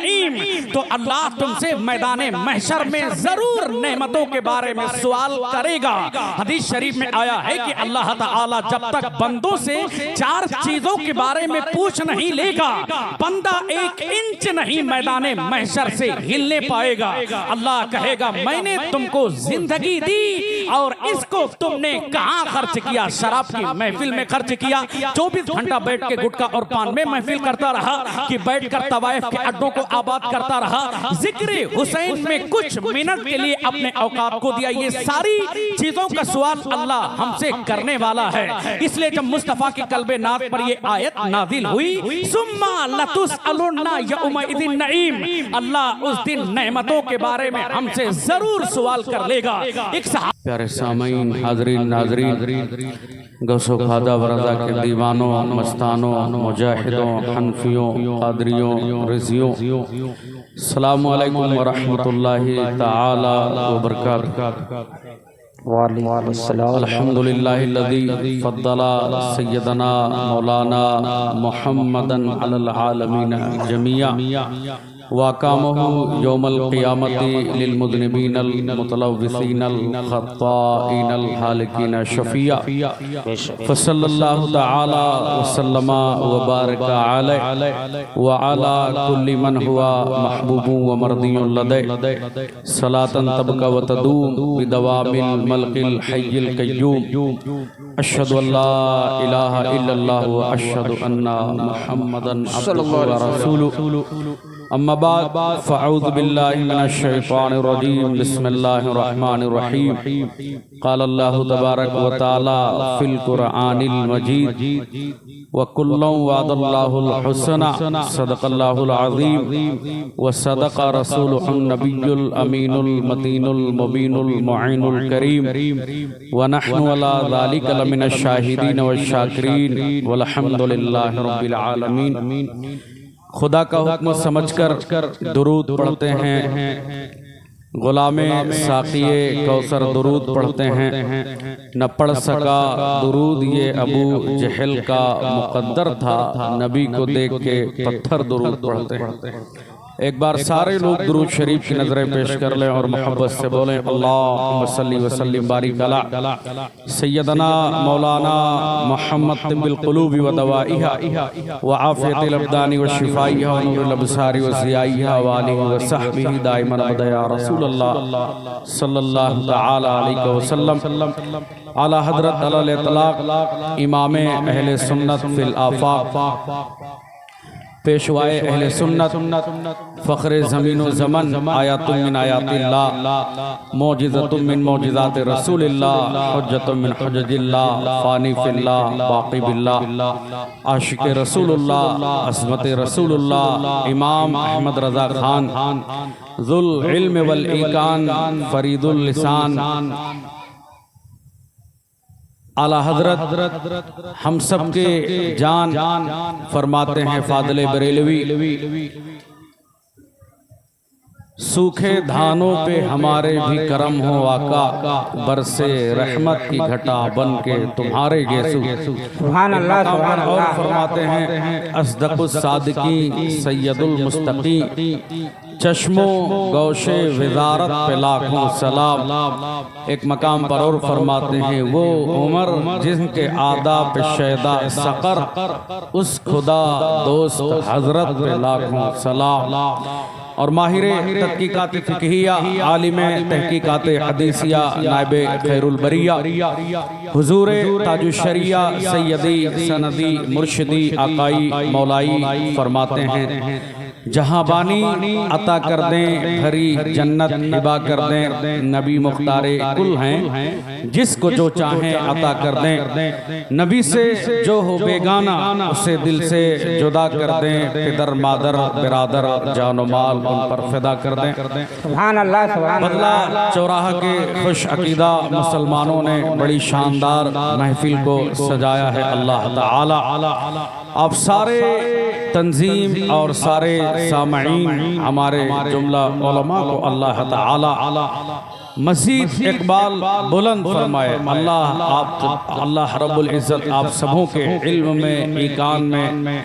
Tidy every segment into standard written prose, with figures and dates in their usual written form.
नईम, तो अल्लाह तुमसे मैदान महशर में जरूर नेमतों के बारे में सवाल करेगा। हदीस शरीफ में आया है कि अल्लाह ताला जब तक बंदों से 4 चीजों के बारे में पूछ नहीं लेगा, बंदा 1 इंच नहीं मैदान महशर से हिलने पाएगा। अल्लाह कहेगा मैंने तुमको जिंदगी दी और इसको तुमने कहां खर्च किया? शराब की महफिल में खर्च किया, 24 घंटा बैठ के गुटखा और पान में महफिल करता रहा कि बैठकर तवाइफ के अड्डों को आबाद करता रहा, जिक्र हुसैन में कुछ मिनट के लिए अपने औकात को दिया। ये सारी चीजों का सवाल अल्लाह हमसे करने वाला है। इसलिए जब मुस्तफा की कल्बे नात पर ये आयत नाजिल हुई, सुम्मा लतुसअलुन्ना यौमइदिन नईम, अल्लाह उस दिन नेमतों के बारे में हमसे जरूर सवाल कर लेगा। एक प्यारे सामीन, हाज़रीन नाज़रीन, गौसो खादा वरदा के दीवानों, मस्तानों, मुजाहिदों, हनफियों, कादरियों, रिज़ियों, अस्सलामु अलैकुम व रहमतुल्लाहि तआला व बरकातुहू। अल्हम्दुलिल्लाहिल्लज़ी फ़द्दला सय्यदना मौलाना मुहम्मदन अलल आलमीन जमीआ वाकामहु यौमल क़ियामति लिल मुज़निबीनल मुतलव्विसीनल ख़त्ताईनल हालिकीन शफ़िया फ़सल्लल्लाहु तआला वसल्लम व बारका अलैहि व अला कुल्ली मन हुआ महबूबु व मर्दियुन लदै सलातन तबका व तदूम बिदवामिल मलकिल हय्यिल क़य्यूम अशहदु अल्ला इलाहा इल्लल्लाह व अशहदु अन्ना मुहम्मदन अब्दुहु व रसूलुहु। अम्मा बाद फ़अऊज़ु बिल्लाहि मिनश शैतानिर रजीम, बिस्मिल्लाहिर रहमानिर रहीम। क़ाल अल्लाहु तबारक व तआला फ़िल क़ुरआनिल मजीद व कुल्लुन वअदल्लाहुल हुस्ना सदक़ल्लाहुल अज़ीम व सदक़ रसूलुहुन नबियुल अमीनुल मतीनुल मुबीनुल मुईनुल करीम व नहनु अला ज़ालिका लमिनश शाहिदीन व शाकिरीन वल्हम्दुलिल्लाहि रब्बिल आलमीन। खुदा का हुक्म समझकर दुरूद पढ़ते हैं, गुलामे साक़िए कौसर दुरूद पढ़ते हैं। न पढ़ सका दुरूद ये अबू जहल का मुक़द्दर था, नबी को देख के पत्थर दुरूद पढ़ते हैं। एक बार सारे लोग दुरूद शरीफ की नजरें पेश कर लें और मोहब्बत से बोलें, अल्लाहुम्मा सल्ली व सल्लिम बारिक अला सय्यदना मौलाना मुहम्मद तिब्बिल क़ुलूबि व दवाइहा व आफ़ियतिल अब्दानि व शिफ़ाइहा व नूरिल अब्सारि व ज़ियाइहा व आलिहि व सहबिही दाइमन अबदा या रसूलल्लाह सल्लल्लाहु तआला अलैहि वसल्लम आला हज़रत अलल इतलाक़ इमाम अहले सुन्नत फिल आफ़ाक़ पेशवाए अहले सुन्नत फ़ख्रे ज़मीन व ज़मन आयातुम मिन आयातिल्लाह मौजिज़तुम मिन मौजिज़ाति रसूलिल्लाह हुज्जतुम मिन हुज्जतिल्लाह फ़ानी फ़िल्लाह बाक़ी बिल्लाह आशिक़ रसूलुल्लाह अज़मत रसूलुल्लाह इमाम अहमद रज़ा ख़ान ज़ुल इल्म वल ईकान फ़रीदुल लिसान आला हजरत हम सब के जान फरमाते हैं फादले बरेलवी, सूखे धानों पे हमारे भी करम हो आका, बरसे रहमत की घटा बन के तुम्हारे गेसू। सुभान अल्लाह सुभान अल्लाह। और फरमाते हैं अस्दक़ुस सादिक़ीन सय्यदुल मुस्तक़ीम चश्मो गौशे विज़ारत पे लाखों सलाम। एक मकाम पर और फरमाते हैं वो उमर जिनके आदाब पे शैदा सक़र, उस खुदा दोस्त हजरत पे लाखों सलाम। और माहिरे तहकीकात फ़िक़हिया, आलिम तहकीकात हदीसिया, नाइबे खैरुल बरिया, हुज़ूर ताजुश्शरिया सैयदी सनदी मुर्शिदी आकाई मौलाई फरमाते हैं जहाँ बानी अता कर दें भरी जन्नत हिबा कर दें, नबी मुख्तारे कुल हैं जिसको जो चाहें अता कर दें। नबी से जो हो बेगाना उसे दिल से जुदा कर दें, पिदर मादर बिरादर जानो माल उन पर फिदा कर दें। सुभान अल्लाह सुभान अल्लाह। बदला चौराहा के खुश अकीदा मुसलमानों ने बड़ी शानदार महफिल को सजाया है। अल्लाह ताला आप सारे तंजीम और सारे सामईन हमारे जुमला उलमा को अल्लाह ताला मज़ीद इक़बाल बुलंद फरमाए। अल्लाह रब्बुल इज़्ज़त आप सबों के इल्म में, ईकान में,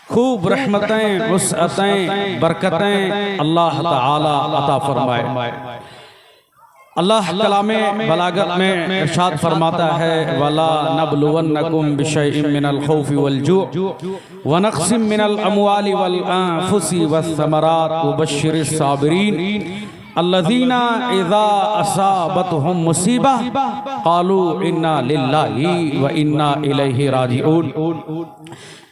खूब रहमतें, वुसअतें, बरकतें अल्लाह ताला अता फरमाए। अल्लाह कलामे बलागत में इरशाद फरमाता है, वला नबलुवन्नकुम बिशैइन मिनल खौफि वल जू' व नक़्सिम मिनल अमवालि वल अनफुसि वस्समरात वबश्शिरिस साबिरीन अल्लज़ीना इज़ा असाबतहुम मुसीबह क़ालू इन्ना लिल्लाहि व इन्ना इलैहि राजिऊन।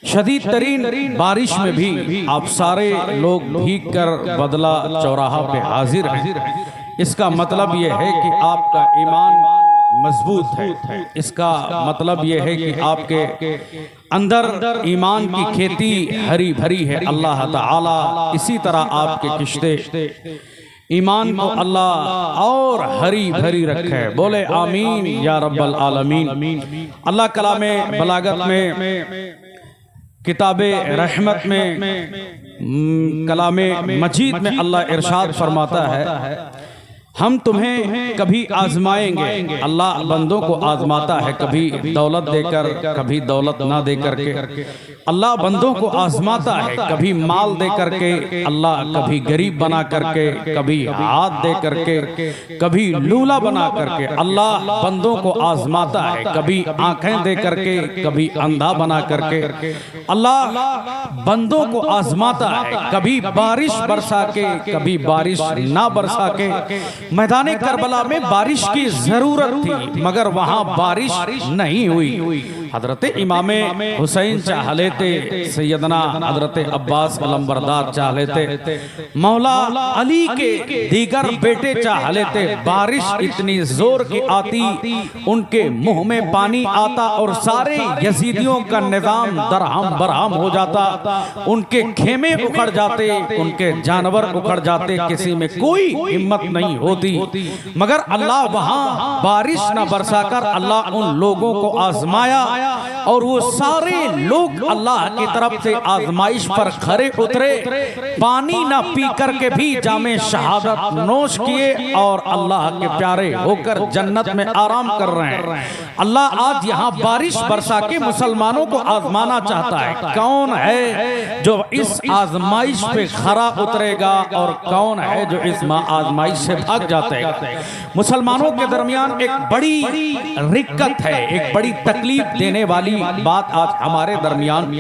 शदीद तरीन बारिश में भी आप सारे लोग भीग कर बदला चौराहा पे हाजिर हैं। इसका मतलब यह है कि आपका ईमान मजबूत है। इसका मतलब यह है कि आपके अंदर ईमान की खेती हरी भरी है। अल्लाह ताला इसी तरह आपके किश्ते ईमान को अल्लाह और हरी भरी रखे। बोले आमीन या रब्बल आलमीन। अल्लाह कलामे बलागत में किताबे रहमत में कलामे मजीद में अल्लाह इरशाद फरमाता है, हम तुम्हें कभी आजमाएंगे। अल्लाह बंदों को आजमाता है, कभी दौलत देकर, कभी दौलत ना देकर के। अल्लाह बंदों को आजमाता है, कभी माल दे करके, अल्लाह कभी गरीब बना करके, कभी हाथ दे करके, कभी लूला बना करके। अल्लाह बंदों को आजमाता है, कभी आंखें दे करके, कभी अंधा बना करके। अल्लाह बंदों को आजमाता है, कभी बारिश बरसा के, कभी बारिश ना बरसा के। मैदान करबला में बारिश की जरूरत थी मगर वहां बारिश नहीं हुई। हजरत इमाम हुसैन चाह लेते, सैयदना हजरत अब्बास अलंबरदार चाह लेते, मौला अली के दीगर बेटे चाह लेते। बारिश इतनी जोर की आती, उनके मुंह में पानी आता और सारे यजीदियों का निजाम दरहम बरहम हो जाता। उनके खेमे उखड़ जाते, उनके जानवर उखड़ जाते, किसी में कोई हिम्मत नहीं होती। मगर अल्लाह वहां बारिश न बरसाकर अल्लाह उन लोगों को आजमाया और वो सारे लोग अल्लाह की तरफ से आजमाइश पर खरे उतरे। पानी ना पी करके भी जामे शहादत नोश किए और अल्लाह के प्यारे होकर जन्नत में आराम कर रहे हैं। अल्लाह आज यहाँ बारिश बरसा के मुसलमानों को आजमाना चाहता है। कौन है जो इस आजमाइश पे खरा उतरेगा और कौन है जो इस आजमाइश से भाग जाते हैं। मुसलमानों के दरमियान एक बड़ी रिक्कत है, एक बड़ी तकलीफ देने वाली बात आज हमारे दरमियान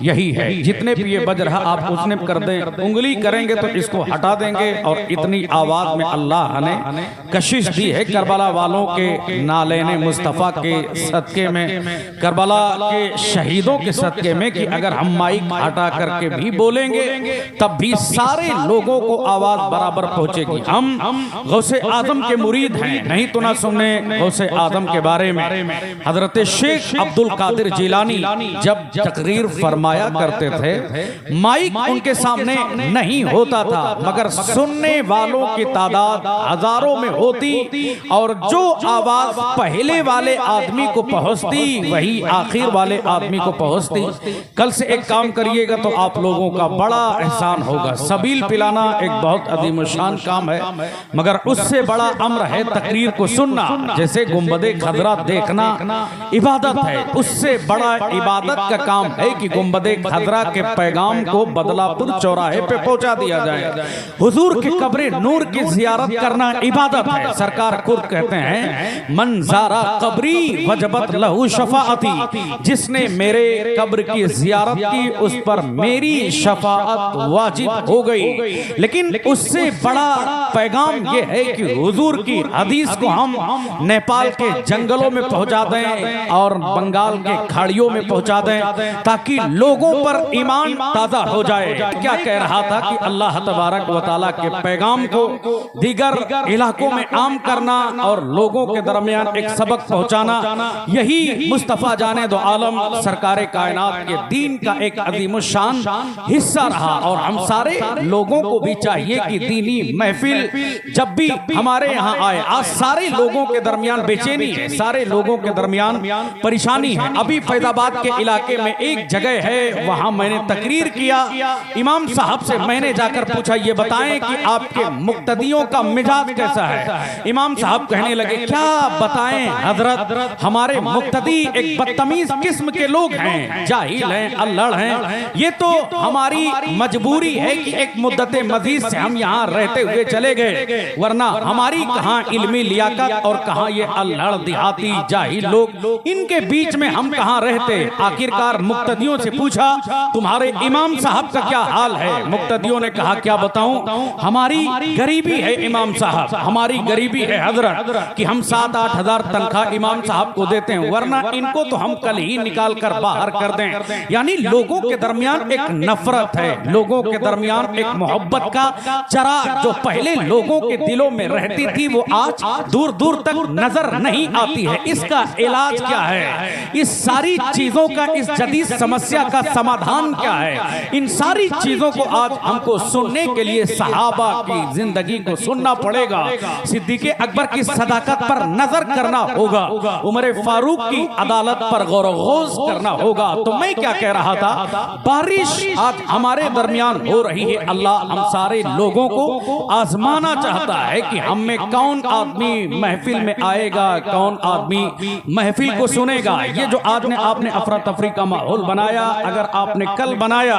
यही है। जितने भी ये बज रहा आप उसने कर दें, उंगली करेंगे तो इसको हटा देंगे। और इतनी आवाज में अल्लाह ने कशिश दी है करबला वालों के नालेने मुस्तफ़ा के सदके में, करबला के शहीदों के सदके में, कि अगर हम माइक हटा करके भी बोलेंगे तब भी सारे लोगों को आवाज बराबर पहुंचेगी। हम गौसे आजम के मुरीद हैं, नहीं तो ना सुनने गौसे आजम के बारे में। हजरत शेख अब्दुल कादिर जिलानी जब तकरीर फरमाया करते थे, माइक उनके सामने नहीं होता था मगर सुनने वालों की तादाद हजारों में होती और जो आवाज पहले वाले आदमी को पहुंचती वही आखिर वाले आदमी को पहुंचती। कल से एक काम करिएगा तो आप लोगों का बड़ा एहसान होगा। सबील पिलाना एक बहुत अजीमुशान काम है मगर उससे बड़ा अम्र है तकरीर को सुनना। जैसे गुंबदे खजरा देखना इबादत है, उससे बड़ा इबादत का काम है कि गुंबदे खजरा के पैगाम को बदलापुर चौराहे पे पहुंचा दिया जाए। हुजूर के कब्र नूर की जियारत करना इबादत है। सरकार खुद कहते हैं, मन ज़ारा कब्री वजबत लहू शफाअती, जिसने मेरे कब्र की जियारत की उस पर मेरी शफाअत वाजिब हो गई। लेकिन उससे बड़ा पैगाम यह है कि हुजूर की हदीस को हम नेपाल के जंगलों में पहुंचा दें और बंगाल के खाड़ियों में पहुंचा दें ताकि लोगों पर ईमान ताजा हो जाए। क्या कह रहा था कि अल्लाह तबारक व तआला के पैगाम को दीगर इलाकों में आम करना और लोगों के दरमियान एक सबक पहुंचाना, यही मुस्तफ़ा जाने दो आलम सरकारे कायनात के दीन का एक अजीमुशान हिस्सा रहा। और हम सारे लोगों को भी चाहिए कि दीनी महफिल जब भी हमारे यहाँ आए, आज सारे लोगों के दरमियान बेचैनी है, सारे लोगों के दरमियान परेशानी परेशानी है। अभी फैजाबाद के इलाके में एक जगह है, वहां मैंने तकरीर किया। इमाम साहब से मैंने जाकर पूछा, ये बताएं कि आपके मुक्तदियों का मिजाज कैसा है। इमाम साहब कहने लगे, क्या बताएं हजरत, हमारे मुक्तदी एक बदतमीज किस्म के लोग हैं, जाहिल हैं, अल्लड़ हैं। ये तो हमारी मजबूरी है कि एक मुद्दत मजीद से हम यहाँ रहते हुए चले गए, वरना हमारी कहाँ इल्मी लियाकत और कहाँ ये अल्लड़ देहाती जाहिल लोग, इनके बीच में हम कहाँ रहते। आखिरकार मुक्तदियों से पूछा, तुम्हारे इमाम साहब का क्या हाल है। मुक्तदियों ने कहा, क्या बताऊं, हमारी गरीबी है इमाम साहब, हमारी गरीबी है हजरत कि हम 7-8 हजार तनख्वाह इमाम साहब को देते हैं, वरना इनको तो हम कल ही निकाल कर बाहर कर दें। यानी लोगों के दरमियान एक नफरत है, लोगों के दरमियान एक मोहब्बत का चराग जो पहले लोगों के दिलों में रहती थी, वो आज दूर दूर तक नजर नहीं आती है। इसका इलाज क्या है, इस सारी चीजों का, इस जदीद समस्या का समाधान क्या है, इन सारी चीजों को आज हमको सुनने के लिए सहाबा की जिंदगी को सुनना पड़ेगा, सिद्दीक़ अकबर की सदाकत पर नजर करना होगा, उमर फारूक की अदालत पर गौर-ओ-गौज़ करना होगा। तो मैं क्या कह रहा था, बारिश आज हमारे दरमियान हो रही है। अल्लाह हम सारे लोगों को आजमाना चाहता है कि हम में कौन आदमी महफिल में आएगा, कौन आदमी महफिल को सुनेगा। ये जो आज ने आपने अफरा तफरी का माहौल बनाया, अगर आपने कल बनाया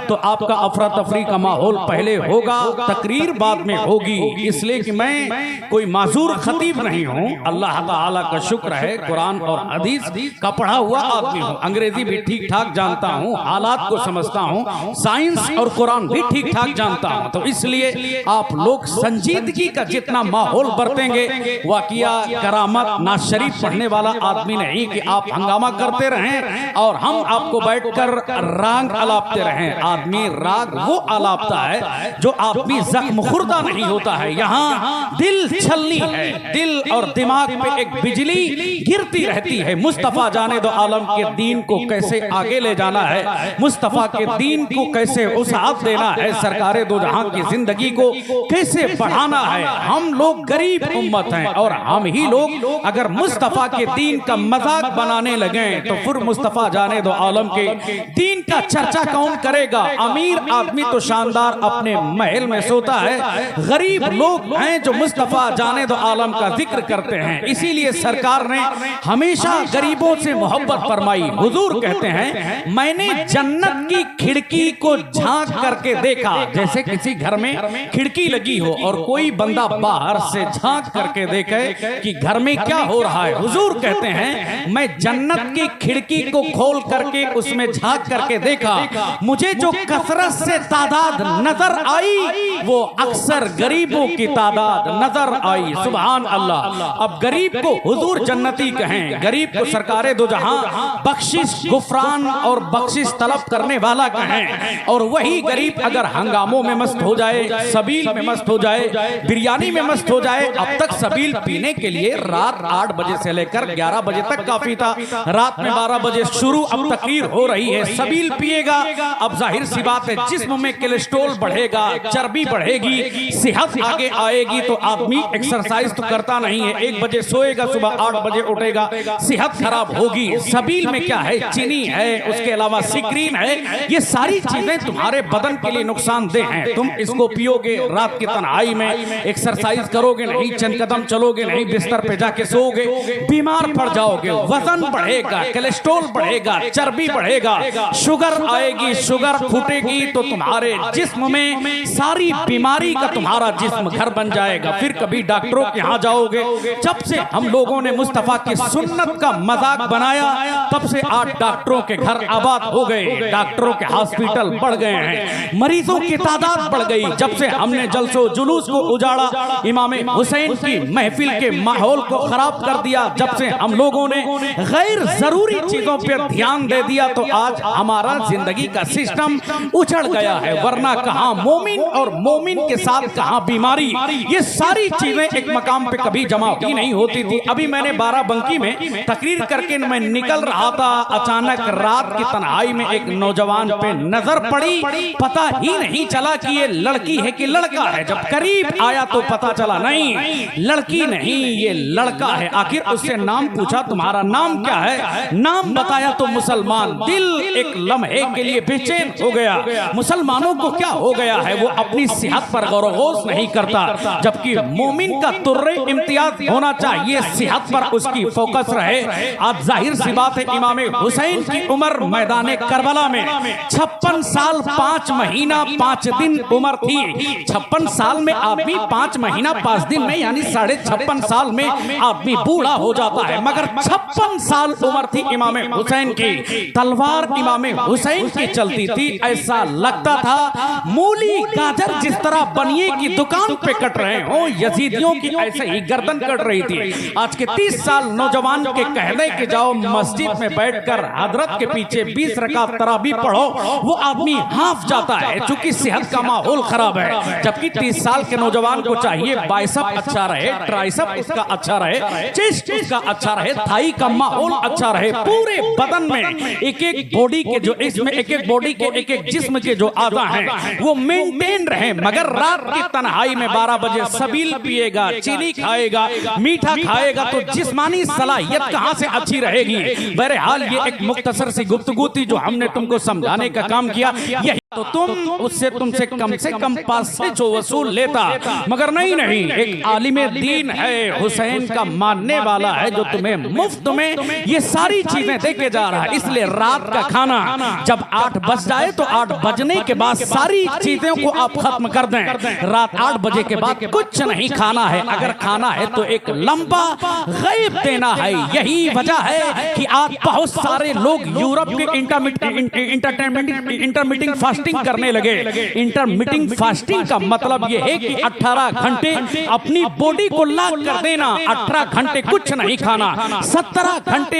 तो आपका अफरा तफरी का माहौल पहले होगा, तकरीर बाद में होगी। इसलिए कि मैं कोई माजूर खतीब नहीं हूँ, अल्लाह ताला का शुक्र है कुरान और हदीस का पढ़ा हुआ आदमी हूँ, अंग्रेजी भी ठीक ठाक जानता हूँ, हालात को समझता हूँ, साइंस और कुरान भी ठीक ठाक जानता हूँ। तो इसलिए आप लोग संजीदगी का जितना माहौल बरतेंगे, वाकिया करामत ना शरीफ पढ़ने वाला आदमी नहीं कि आप हंगामा करते रहें और हम आपको बैठकर राग अलापते रहें। आदमी राग वो अलापता है जो आदमी जख्म खुर्दा नहीं होता है। यहाँ दिल छलनी है, दिल और दिमाग पे एक बिजली गिरती रहती है। मुस्तफा जाने दो आलम के दीन को कैसे आगे ले जाना है, मुस्तफा के दीन को कैसे वसाअत देना है, सरकारे दो जहां की जिंदगी को कैसे बढ़ाना है। हम लोग गरीब उम्मत हैं और हम ही लोग अगर मुस्तफा के दीन का मजाक बनाने लगे तो फिर मुस्तफा जाने दो आलम के दीन का चर्चा कौन करेगा। अमीर आदमी तो शानदार अपने महल में सोता है, गरीब लोग हैं जो मुस्तफा जाने दो आलम का जिक्र करते हैं। इसीलिए सरकार ने हमेशा गरीबों से मोहब्बत फरमाई। हुजूर कहते हैं, मैंने जन्नत की खिड़की को झांक करके देखा, जैसे किसी घर में खिड़की लगी हो और कोई बंदा बाहर से झांक करके देखे कि घर में क्या हो रहा है। हुजूर कहते हैं, मैं जन्नत की खिड़की को खोल करके उसमें झांक करके देखा, मुझे जो कसरत से तादाद नजर आई वो अक्सर गरीबों की तादाद नजर आई। सुभान अल्लाह। अब गरीब को हुजूर जन्नती कहें, गरीब को सरकारे दो जहां बख्शिश गुफरान और बख्शिश तलब करने वाला कहें। और वही गरीब अगर हंगामों में मस्त हो जाए, सबील में मस्त हो जाए, बिरयानी में मस्त हो जाए। अब तक सबील पीने के लिए रात 8 बजे से लेकर 11 बजे तक काफी था, रात में 12 बजे शुरू, अब तकरीर हो रही है, सबील पिएगा। अब जाहिर सी बात है जिस्म में कोलेस्ट्रॉल बढ़ेगा, चर्बी बढ़ेगी, सेहत आगे आएगी। तो आदमी एक्सरसाइज तो करता नहीं है, 1 बजे सोएगा, सुबह 8 बजे उठेगा, सेहत खराब होगी। सबील में क्या है, चीनी है, उसके अलावा सिक्रीन है, ये सारी चीजें तुम्हारे बदन के लिए नुकसानदेह हैं। तुम इसको पियोगे, रात की तन्हाई में एक्सरसाइज करोगे नहीं, चंद कदम चलोगे नहीं, बिस्तर पे जाके सोओगे, बीमार पड़ जाओगे, वजन बढ़ेगा, कोलेस्ट्रॉल बढ़ेगा, चर्बी बढ़ेगा, शुगर आएगी, शुगर फूटेगी, तो तुम्हारे जिस्म में सारी बीमारी का तुम्हारा जिस्म घर बन जाएगा। फिर कभी डॉक्टरों के यहाँ जाओगे। जब से हम लोगों ने मुस्तफा की सुन्नत का मजाक बनाया, तब से 8 डॉक्टरों के घर आबाद हो गए, डॉक्टरों के हॉस्पिटल बढ़ गए हैं, मरीजों की तादाद बढ़ गई। जब से हमने जलसो जुलूस को उजाड़ा, इमाम हुसैन की महफिल के माहौल को खराब कर दिया, जब से हम लोगों ने गैर जरूरी चीजों पर ध्यान दे दिया, तो आज हमारा जिंदगी का सिस्टम उछड़ गया है। वरना कहां मोमिन और मोमिन के साथ कहां बीमारी, ये सारी चीजें एक मकाम पे कभी जमा ही नहीं होती थी। अभी मैंने बाराबंकी में तकरीर करके मैं निकल रहा था, अचानक रात की तन्हाई में एक नौजवान पे नजर पड़ी, पता ही नहीं चला कि ये लड़की है कि लड़का है। जब करीब आया तो पता चला नहीं लड़की नहीं, ये लड़का है। आखिर उससे नाम पूछा, तुम्हारा नाम क्या है? नाम बताया तो मुसलमान, दिल एक लम्हे के लिए बेचैन हो गया। मुसलमानों को क्या हो गया है? वो अपनी सेहत पर गौर नहीं करता, जबकि मोमिन का तुर्रे इम्तियाज होना चाहिए, सेहत पर उसकी फोकस रहे। आज जाहिर सी बात है, इमाम हुसैन की उम्र मैदान करबला में 56 साल 5 महीना 5 दिन उम्र थी। 56 साल में आदमी 5 महीना 5 दिन में यानी 56.5 साल में आदमी बूढ़ा हो जाता है, मगर 56 साल उम्र थी इमाम हुसैन की। तलवार इमाम हुसैन की चलती थी, ऐसा लगता था मूली गाजर जिस तरह बनिए की दुकान पे कट रहे हो, यजीदियों की ऐसे ही गर्दन कट रही थी। आज के 30 साल नौजवान के कहने के जाओ मस्जिद में बैठकर हजरत के पीछे 20 रकात तराबी पढ़ो, वो आदमी हाफ जाता है, चूंकि सेहत का माहौल खराब है। जबकि 30 साल के नौजवान को चाहिए बाइसेप अच्छा रहे, ट्राइसेप उसका अच्छा रहे, चेस्ट उसका अच्छा रहे, थाई का माहौल अच्छा रहे, पूरे बदन में एक एक बॉडी के जो इसमें एक एक बॉडी के एक एक जिस्म के जो आधा हैं वो मेंटेन रहे। मगर रात की तन्हाई में 12 बजे सबील पिएगा, चीनी खाएगा, मीठा खाएगा, तो जिस्मानी सलाहियत कहां से अच्छी रहेगी? बहरहाल ये एक मुख्तसर सी गुफ्तगू थी जो हमने तुमको समझाने का काम किया। यही तो तुमसे कम 5 से जो वसूल लेता, मगर नहीं, एक आलिम दीन है, हुसैन का मानने वाला है, जो तुम्हें मुफ्त में ये सारी चीजें देके जा रहा है। इसलिए रात का खाना जब 8 बज जाए तो 8 बजने के बाद सारी चीजों को आप खत्म कर दें। रात 8 बजे के बाद कुछ नहीं खाना है, अगर खाना है तो एक लंबा गैब देना है। यही वजह है कि आज बहुत सारे लोग यूरोप के इंटरमीटिंग फास्टिंग करने लगे। इंटरमीटिंग फास्टिंग का मतलब यह है कि 18 घंटे अपनी बॉडी को लॉक कर देना, 18 घंटे कुछ नहीं खाना। 17 घंटे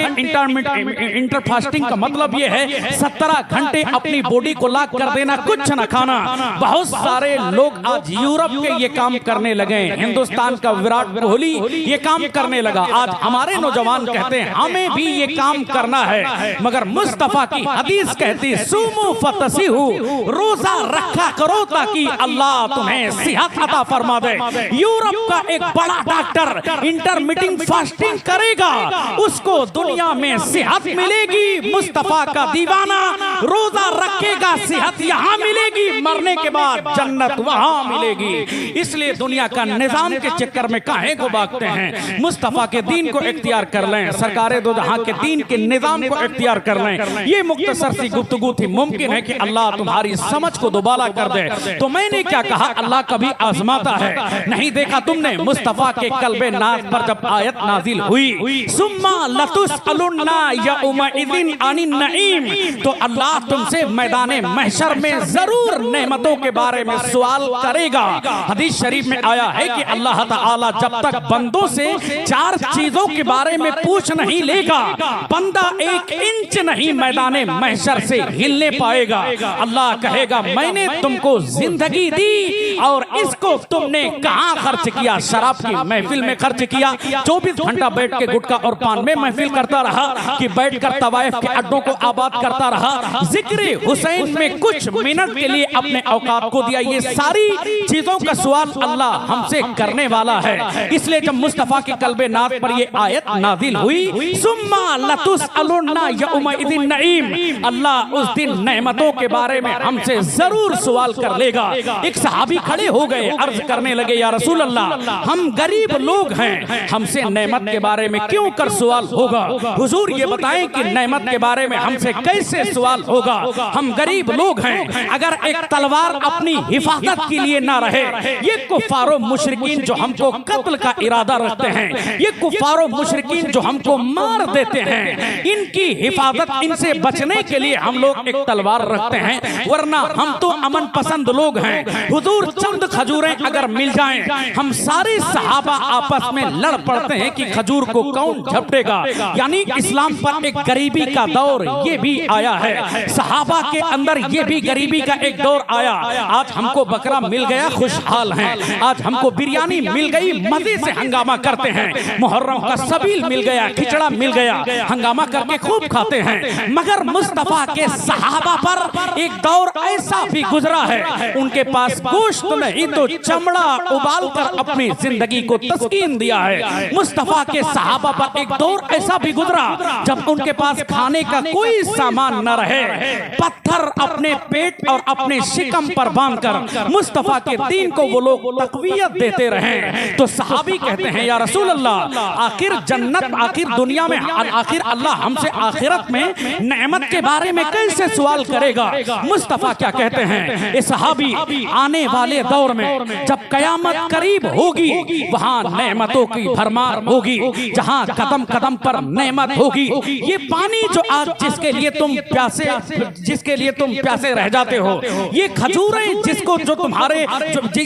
इंटर फास्टिंग का मतलब यह है 17 घंटे अपनी बॉडी को लॉक कर देना, कुछ न खाना। बहुत सारे लोग आज यूरोप के ये काम करने लगे, हिंदुस्तान का विराट कोहली ये काम करने लगा। आज हमारे नौजवान कहते हैं हमें भी ये काम करना है, मगर मुस्तफा की हदीस कहती सुमु फतसिहु, रोजा रखा करो ताकि अल्लाह तुम्हें सेहत अता फरमा दे। यूरोप का एक बड़ा डॉक्टर इंटरमीटिंग फास्टिंग करेगा, उसको दुनिया में सेहत मिलेगी। मुस्तफा का दीवाना रोजा रखेगा, सेहत यहाँ मिलेगी, मरने के बाद जन्नत वहां मिलेगी। इसलिए दुनिया का निजाम के चक्कर में काहे को भागते हैं? मुस्तफा के दीन को इख्तियार कर लें, सरकारे दो जहां के दीन के निजाम को इख्तियार कर लें। ये मुख्तसर सी गुफ्तगू थी, मुमकिन है कि अल्लाह तुम्हारी समझ को दोबारा कर दे। तो मैंने क्या कहा, अल्लाह कभी आजमाता है। नहीं देखा तुमने मुस्तफा के कल्बे नाज पर जब आयत नाजिल हुई, सुम्मा लतुसअलुन्ना यौमइज़िन अनिन नईम, तो अल्लाह तुमसे मैदाने महशर में जरूर नेमतों के बारे में सवाल करेगा। हदीस शरीफ में आया है कि अल्लाह ताला जब तक बंदों से 4 चीजों के बारे में पूछ नहीं लेगा, बंदा 1 इंच नहीं मैदाने महशर से हिलने पाएगा। अल्लाह कहेगा मैंने तुमको जिंदगी दी और इसको तुमने कहां खर्च किया? शराब की महफिल में खर्च किया, 24 घंटा बैठ के गुटखा और पान में महफिल करता रहा, कि बैठकर तवाइफ के अड्डों को आबाद करता रहा, जिक्र हुसैन में कुछ मिनट के लिए अपने औकात को दिया। ये सारी चीजों का सवाल अल्लाह हमसे करने वाला है। इसलिए जब मुस्तफा के कल्बे नाज पर ये आयत नाजिल हुई, सुम्मा लतुसअलुन्ना यौमइज़िन नईम, अल्लाह उस दिन नेमतों के बारे में हमसे जरूर सवाल कर लेगा। एक सहाबी खड़े हो गए, अर्ज करने लगे या रसूल अल्लाह, हम गरीब लोग हैं, हमसे नेमत के बारे में क्यों कर सवाल होगा? हुजूर ये बताएं कि नेमत के बारे में हमसे कैसे सवाल होगा? हम गरीब लोग हैं, अगर एक तलवार अपनी हिफाजत के लिए ना रहे, ये कुफारो मुशरिकीन जो हमको कत्ल का इरादा रखते हैं, ये कुफारो मुशरिकीन जो हमको मार देते हैं, इनकी हिफाजत, इनसे बचने के लिए हम लोग एक तलवार रखते हैं, वरना हम तो अमन पसंद लोग हैं। हुजूर चंद खजूरें अगर मिल जाएं, हम सारे सहाबा आपस में लड़ पड़ते हैं कि खजूर को कौन झपटेगा। यानी इस्लाम पर एक गरीबी का दौर ये भी आया है, सहाबा के अंदर ये भी गरीबी का एक दौर आया। आज हमको बकरा मिल गया, खुशहाल हैं, आज हमको बिरयानी मिल गई, मजे से हंगामा करते हैं, मुहर्रम का सबील मिल गया, खिचड़ा मिल गया, हंगामा करके खूब खाते हैं। मगर मुस्तफा के सहाबा पर एक दौर दौर ऐसा भी गुजरा है, उनके पास गोश्त नहीं तो चमड़ा उबाल कर अपनी जिंदगी को तस्कीन दिया है। मुस्तफा के सहाबा पर एक दौर ऐसा भी गुजरा जब उनके पास खाने का कोई सामान न रहे, पत्थर अपने पेट और अपने शिकम पर बांधकर मुस्तफा के दीन को वो लोग तकवीयत देते रहे। तो सहाबी कहते हैं, या रसूल अल्लाह, आखिर जन्नत, आखिर दुनिया में, आखिर अल्लाह हमसे आखिरत में नेमत के बारे में कैसे सवाल करेगा? मुस्तफा क्या कहते हैं, ये सहाबी, आने वाले दौर में जब कयामत करीब होगी, वहां नेमतों की भरमार होगी, जहां कदम कदम पर नेमत होगी। ये पानी जो आज जिसके लिए तुम प्यासे रह जाते हो, ये खजूरें जिसको जो तुम्हारे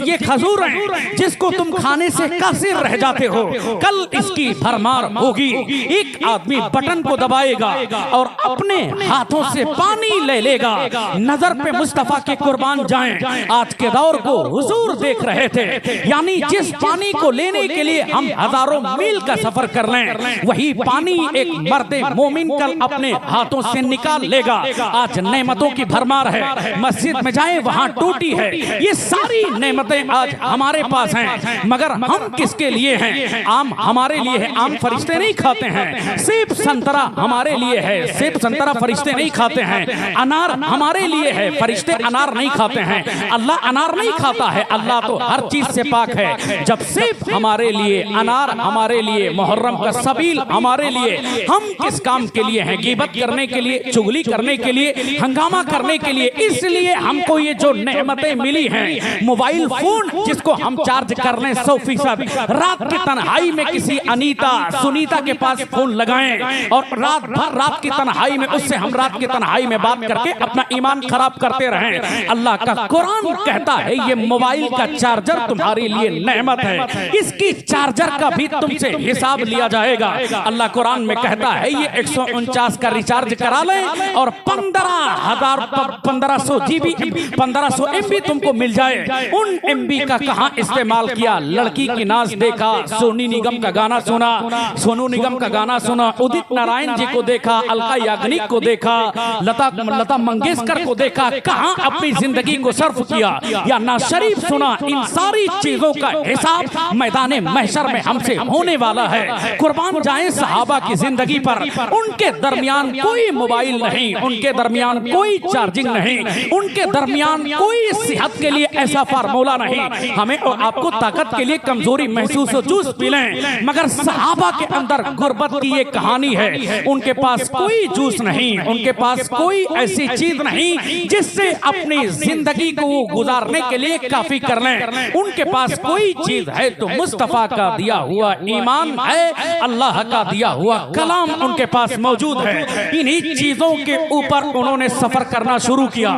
ये खजूरें जिसको तुम खाने से कासिर रह जाते हो, कल इसकी भरमार होगी। एक आदमी बटन को दबाएगा और अपने हाथों से पानी ले लेगा। नजर पे मुस्तफा के कुर्बान जाएं, आज के दौर को हुजूर देख रहे थे, यानी जिस पानी को लेने के लिए हम हजारों मील का सफर कर लें, वही पानी एक मर्दे मोमिन कल अपने हाथों से निकाल लेगा। आज नेमतों की भरमार है, मस्जिद में जाएं वहां टूटी है। ये सारी नेमतें आज हमारे पास हैं, मगर हम किसके लिए हैं? आम हमारे लिए है, आम फरिश्ते नहीं खाते हैं। सेब संतरा हमारे लिए है, सेब संतरा फरिश्ते नहीं खाते हैं। अनार हमारे लिए है, फरिश्ते अनार नहीं खाते हैं। अल्लाह अनार नहीं खाता है, अल्लाह तो हर चीज से पाक है। जब सेब हमारे लिए, अनार हमारे लिए, मुहर्रम का सबील हमारे लिए, हम किस काम के लिए हैं? गीबत करने के लिए, चुगली करने के लिए, हंगामा करने के लिए। इसलिए हमको ये जो नेमतें मिली हैं, मोबाइल फोन जिसको हम चार्ज कर लें 100%, रात की तन्हाई में किसी अनीता सुनीता के पास फोन लगाएं और रात भर रात की तन्हाई में उससे हम रात की तन्हाई में बात करके अपना ईमान खराब करते रहें। अल्लाह का कुरान कहता है, ये मोबाइल का चार्जर तुम्हारे लिए नेमत है, इसकी चार्जर का भी तुमसे हिसाब लिया जाएगा। अल्लाह कुरान में कहता है, ये 149 का रिचार्ज करा लें और 1500 जीबी 1500 MB तुमको मिल जाए। उन MB का कहां इस्तेमाल किया? लड़की की नाच देखा, सोनी निगम का गाना सुना, सोनू निगम का गाना सुना, उदित नारायण जी को देखा, अलका याग्निक को देखा, लता मंगेशकर को देखा, कहां अपनी जिंदगी को सर्फ किया या ना शरीफ सुना? इन सारी चीजों का हिसाब मैदाने महशर में हमसे होने वाला है। कुर्बान जाए सहाबा की जिंदगी पर, उनके दरमियान कोई मोबाइल नहीं, उनके दरमियान कोई चार्जिंग नहीं, उनके दरमियान कोई सेहत के लिए ऐसा फार्मूला नहीं। हमें और आपको ताकत के लिए कमजोरी महसूस हो, जूस पी लें, मगर सहाबा के अंदर गुर्बत की ये कहानी है। उनके पास कोई जूस नहीं, उनके पास कोई ऐसी चीज नहीं जिससे अपनी जिंदगी को गुजारने के लिए काफी कर लें। उनके पास कोई चीज है तो मुस्तफा का दिया हुआ ईमान है, अल्लाह का दिया हुआ कलाम उनके पास मौजूद है। इन्हीं चीजों के ऊपर उन्होंने सफर करना शुरू किया।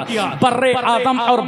बर्रे आदम और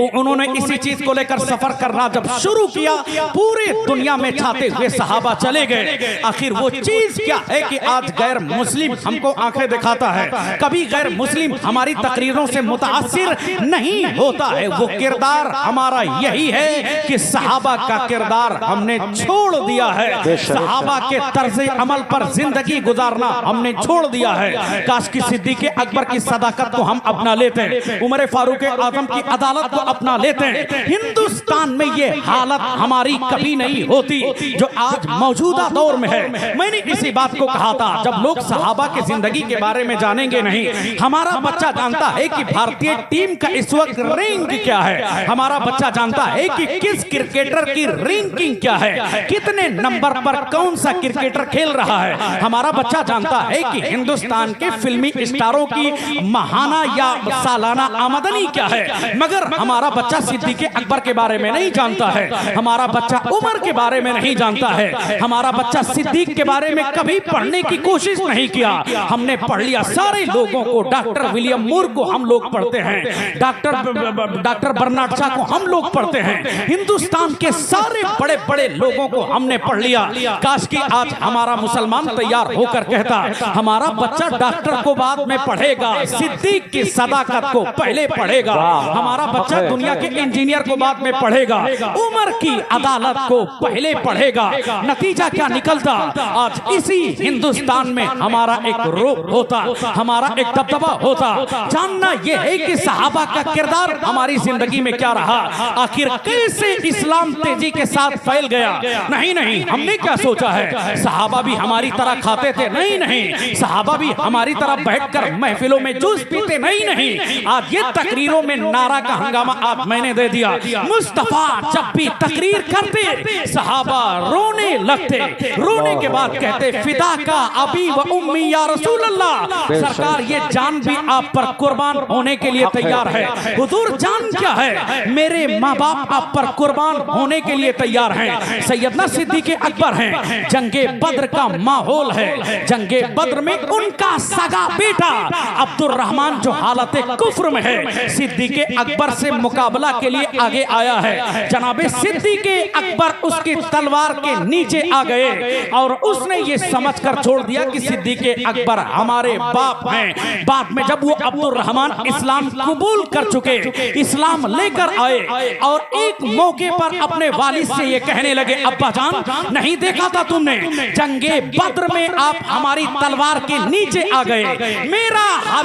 उन्होंने इसी चीज को लेकर सफर करना जब शुरू किया, पूरे दुनिया में छाते हुए सहाबा चले गए। आखिर वो चीज क्या है कि आज गैर मुस्लिम हमको आंखें दिखाता है, कभी गैर मुस्लिम हमारी तकरीरों से मुतासिर नहीं होता है। वो किरदार हमारा यही है कि सहाबा का किरदार हमने छोड़ दिया है, सहाबा के तर्ज अमल पर जिंदगी गुजारना हमने छोड़ दिया है। काश की सिद्दीक़ अकबर की सदाकत को हम अपना लेते हैं, उमर फारूक आजम की अदालत को अपना लेते हैं। हिंदुस्तान में ये हालत हमारी कभी नहीं होती जो आज मौजूदा दौर में है। मैंने इसी बात को कहा था, जब लोग सहाबा की जिंदगी के बारे में जानेंगे नहीं। हमारा बच्चा जानता है कि भारतीय टीम का इस वक्त रैंक क्या है, हमारा बच्चा जानता है कि किस क्रिकेटर की रैंकिंग क्या है, कितने नंबर पर कौन सा क्रिकेटर खेल रहा है। हमारा बच्चा जानता है कि हिंदुस्तान के फिल्मी स्टारों की महाना या सालाना आमदनी क्या है, मगर हमारा बच्चा सिद्दीक़ अकबर के बारे में नहीं जानता है, हमारा बच्चा उमर के बारे में नहीं जानता है, हमारा बच्चा सिद्दीक के बारे में कभी पढ़ने की कोशिश नहीं किया। हमने पढ़ लिया सारे लोगों को, डॉक्टर विलियम मूर को हम लोग पढ़ते हैं, डॉक्टर बर्नार्ड शॉ को हम लोग पढ़ते हैं, हिंदुस्तान के सारे बड़े बड़े लोगों को हमने पढ़ लिया। काश कि आज हमारा मुसलमान तैयार होकर कहता, हमारा बच्चा डॉक्टर को बाद में पढ़ेगा, सिद्दीक की सदाकत को पहले पढ़ेगा, हमारा बच्चा दुनिया के इंजीनियर को बाद में पढ़ेगा, उमर की अदालत को पहले पढ़ेगा। नतीजा क्या निकलता? आज इसी हिंदुस्तान में हमारा एक रूप होता, हमारा एक दबदबा होता, जानना यह है कि सहाबा का किरदार हमारी जिंदगी में क्या रहा, आखिर कैसे इस्लाम तेजी के साथ फैल गया। नहीं नहीं, हमने क्या सोचा है सहाबा भी हमारी तरह खाते थे, नहीं नहीं, सहाबा भी हमारी तरह बैठकर महफिलों में जूस पीते, नहीं नहीं। आज ये तकरीरों में नारा का हंगामा आज मैंने दे दिया। मुस्तफा जब भी तकरीर करते सहाबा रोने लगते, रोने के बाद कहते फिदा का अबी व उम्मी या रसूल अल्लाह, सरकार ये जान भी आप पर कुर्बान होने के लिए तैयार है। हुजूर जान क्या है, मेरे माँ बाप आप पर कुर्बान होने के लिए तैयार हैं। सैयदना सिद्दीक़ अकबर हैं, जंगे बद्र का माहौल है, जंगे बद्र में उनका सगा बेटा अब्दुर्रहमान जो हालत कुफ्र में है, सिद्दीक़ अकबर से मुकाबला के लिए आगे आया है। जनाबे सिद्दीक़ अकबर उसकी तलवार के नीचे आ गए और उसने ये समझकर छोड़ दिया कि सिद्दीक़ अकबर हमारे बाप हैं। बाद में जब वो अब्दुर्रहमान इस्लाम कबूल कर चुके, इस्लाम लेकर आए और एक मौके पर अपने वालिद से ये कहने लगे, अब्बा जान नहीं देखा था तुमने, जंगे बद्र में आप हमारी तलवार के नीचे आ गए,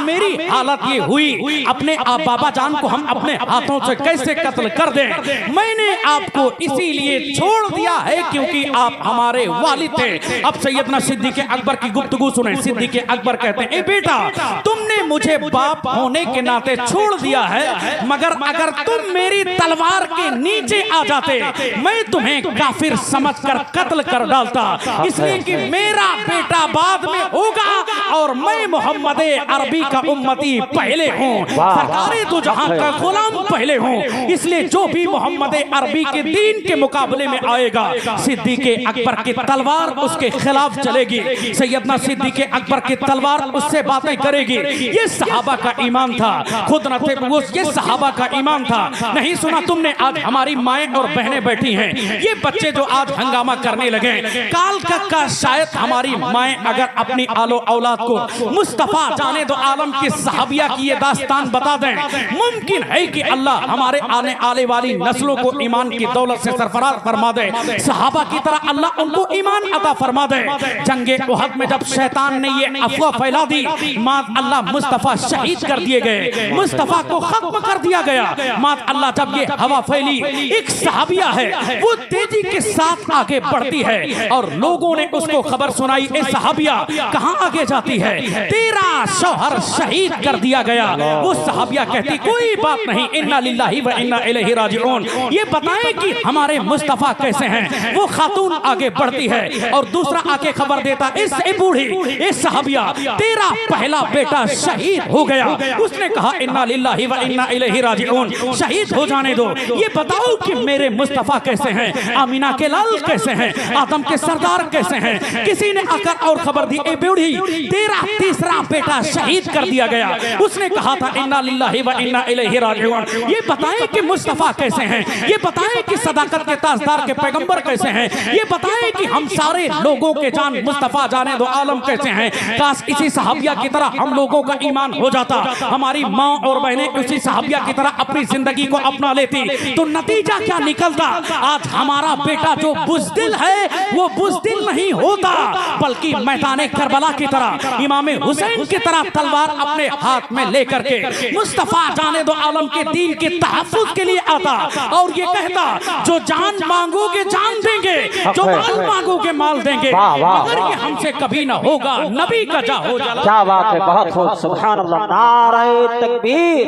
मेरी हालत ये हुई, अपने बाबा जान को हम अपने हाथों से कैसे कत्ल कर दें। मैंने आपको इसीलिए छोड़ दिया है क्योंकि आप हमारे वालिद थे। अब सैयदना सिद्दीक़ अकबर की गुफ्तगू सुने। सिद्दीक़ अकबर कहते हैं, ए बेटा तुमने मुझे बाप होने के नाते छोड़ दिया है, मगर अगर तुम मेरी तलवार के नीचे आ जाते मैं तुम्हें काफिर समझकर कत्ल कर डालता, इसलिए कि मेरा बेटा बाद में होगा और मैं मोहम्मद अरबी का उम्मती पहले हूँ, सरकारे तो जहां का गुलाम पहले हूँ, इसलिए जो भी मोहम्मद अरबी के दीन के मुकाबले में आएगा सिद्दीक़ अकबर की तलवार उसके खिलाफ चलेगी, सैयदना सिद्दीक़ अकबर की तलवार उससे बातें करेगी। ये सहाबा का ईमान था, खुद न थे वो, ये सहाबा का ईमान था। नहीं सुना तुमने आज हमारी माएँ और बहनें बैठी हैं, ये बच्चे जो आज हंगामा करने लगे, काल का शायद हमारी माएँ अगर अपनी आलो औलाद को मुस्तफा जाने दो आलम की सहाबिया की ये दास्तान बता दें, मुमकिन है कि अल्लाह हमारे आने वाली नस्लों को ईमान की दौलत से सरफराज फरमा दे, सहाबा की तरह अल्लाह उनको ईमान अता फरमा दे। जंगे उहद में जब शैतान ने ये अफवाह फैला दी, मात अल्लाह मुस्तफा शहीद कर दिए गए, मुस्तफा को खत्म कर दिया गया। मात अल्लाह जब ये हवा फैली, एक सहाबिया है वो तेजी के साथ आगे बढ़ती है और लोगों ने उसको खबर सुनाई, ए सहाबिया कहां आगे जाती है, तेरा शौहर शहीद कर दिया गया। वो सहाबिया कहती कोई बात नहीं, इन्ना लिल्लाहि व इन्ना इलैहि राजिऊन, ये बताएं कि हमारे मुस्तफा कैसे हैं। वो खातून आगे बढ़ती है और दूसरा आके खबर देता, इस बूढ़ी इस सहाबिया तेरा पहला बेटा शहीद हो गया। उसने कहा इन्ना लिल्लाहि व इन्ना इलैहि राजिऊन, शहीद हो जाने दो, ये बताओ कि मेरे मुस्तफा कैसे हैं, आमीना के लाल कैसे हैं, आदम के सरदार कैसे हैं। किसी ने आकर और खबर दी, ए बूढ़ी तेरा तीसरा बेटा शहीद कर दिया गया। उसने कहा था इन्ना लिल्लाहि व इन्ना इलैहि राजिऊन, ये बताएं कि मुस्तफा कैसे हैं, ये बताएं कि सदाकत के ताजदार के पैगंबर कैसे हैं, ये बताएं कि हम सारे लोगों के जान मुस्तफा जाने दो आलम कैसे हैं। काश इसी सहाबिया की तरह हम लोगों का ईमान हो जाता, हमारी माँ और बहनें उसी सहाबिया की तरह अपनी जिंदगी को अपना लेती, तो नतीजा क्या निकलता। आज हमारा बेटा जो बुज़दिल है वो बुज़दिल नहीं होता, बल्कि मैदान करबला की तरह इमाम हुसैन की तरह तलवार अपने हाथ में लेकर के मुस्तफा जाने दो आलम के दीन के तहफ्फुज़ के लिए आता और ये कहता, जो जान मांगोगे जान देंगे, जो माल मांगोगे माल देंगे, मगर ये हमसे कभी ना होगा, नबी का जा हो जाला। क्या बात है, बहुत खूब, सुभान अल्लाह। नारे तकबीर,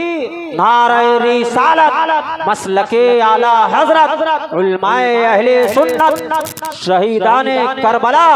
नारे रिसालत, मसलके आला हजरत, उलमाए अहले सुन्नत, शहीदाने करबला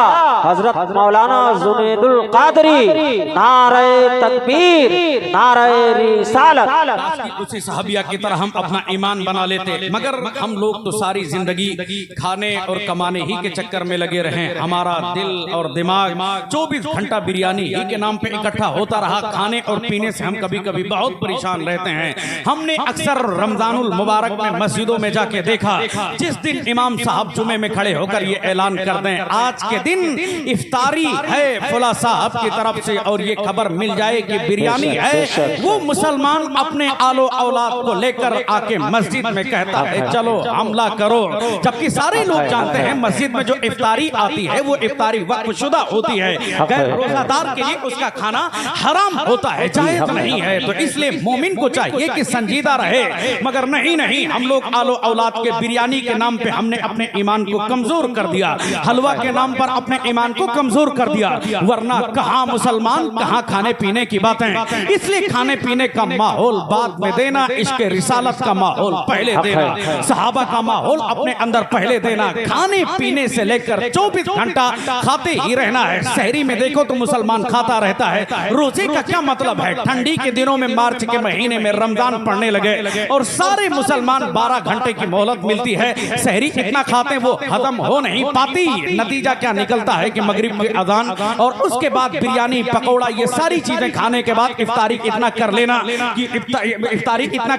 हजरत मौलाना जुनैदुल कादरी, नारे तकबीर, नारे रिसालत। उसी सहाबिया की तरह हम अपना ईमान बना लेते, मगर हम लोग तो सारी जिंदगी खाने और कमाने ही के चक्कर में लगे रहे। हमारा दिल और दिमाग 24 घंटा बिरयानी ही के नाम पे इकट्ठा होता रहा। खाने और पीने से हम कभी कभी बहुत परेशान रहते हैं। हमने अक्सर रमजानुल मुबारक में मस्जिदों में जाके देखा, जिस दिन इमाम साहब जुमे में खड़े होकर ये ऐलान कर दें आज के दिन इफ्तारी है फुला साहब की तरफ से और ये खबर मिल जाए कि बिरयानी है, वो मुसलमान अपने आलो औलाद को लेकर आके मस्जिद में कहता है चलो हमला करो, जबकि सारे लोग जानते हैं मस्जिद में जो इफ्तारी आती है वो इफ्तारी वक्फ शुदा होती है, गैर रोजादार के लिए उसका खाना हराम होता है, जायज नहीं है। तो इसलिए मोमिन को चाहिए कि संजीदा रहे, मगर नहीं, हम लोग आलो औलाद के बिरयानी के नाम पे हमने अपने ईमान को कमजोर कर दिया, हलवा के नाम पर अपने ईमान को कमजोर कर दिया। वरना कहां मुसलमान, कहां खाने पीने की बातें। इसलिए खाने पीने का माहौल बाद में देना, इश्क रिसालत का माहौल पहले देना, सहाबा का माहौल अपने अंदर पहले देना। खाने पीने से लेकर 24 घंटा खाते ही रहना है। शहरी में देखो तो मुसलमान खाता रहता है। रोजे का क्या मतलब है? ठंडी के दिनों में मार्च के महीने में रमजान पड़ने लगे और सारे मुसलमान 12 घंटे की मोहलत मिलती है, शहरी इतना खाते वो हजम हो नहीं पाती। नतीजा क्या निकलता है कि मगरिब की अजान और उसके बाद बिरयानी, पकौड़ा, ये सारी चीजें खाने के बाद इफ्तारी इतना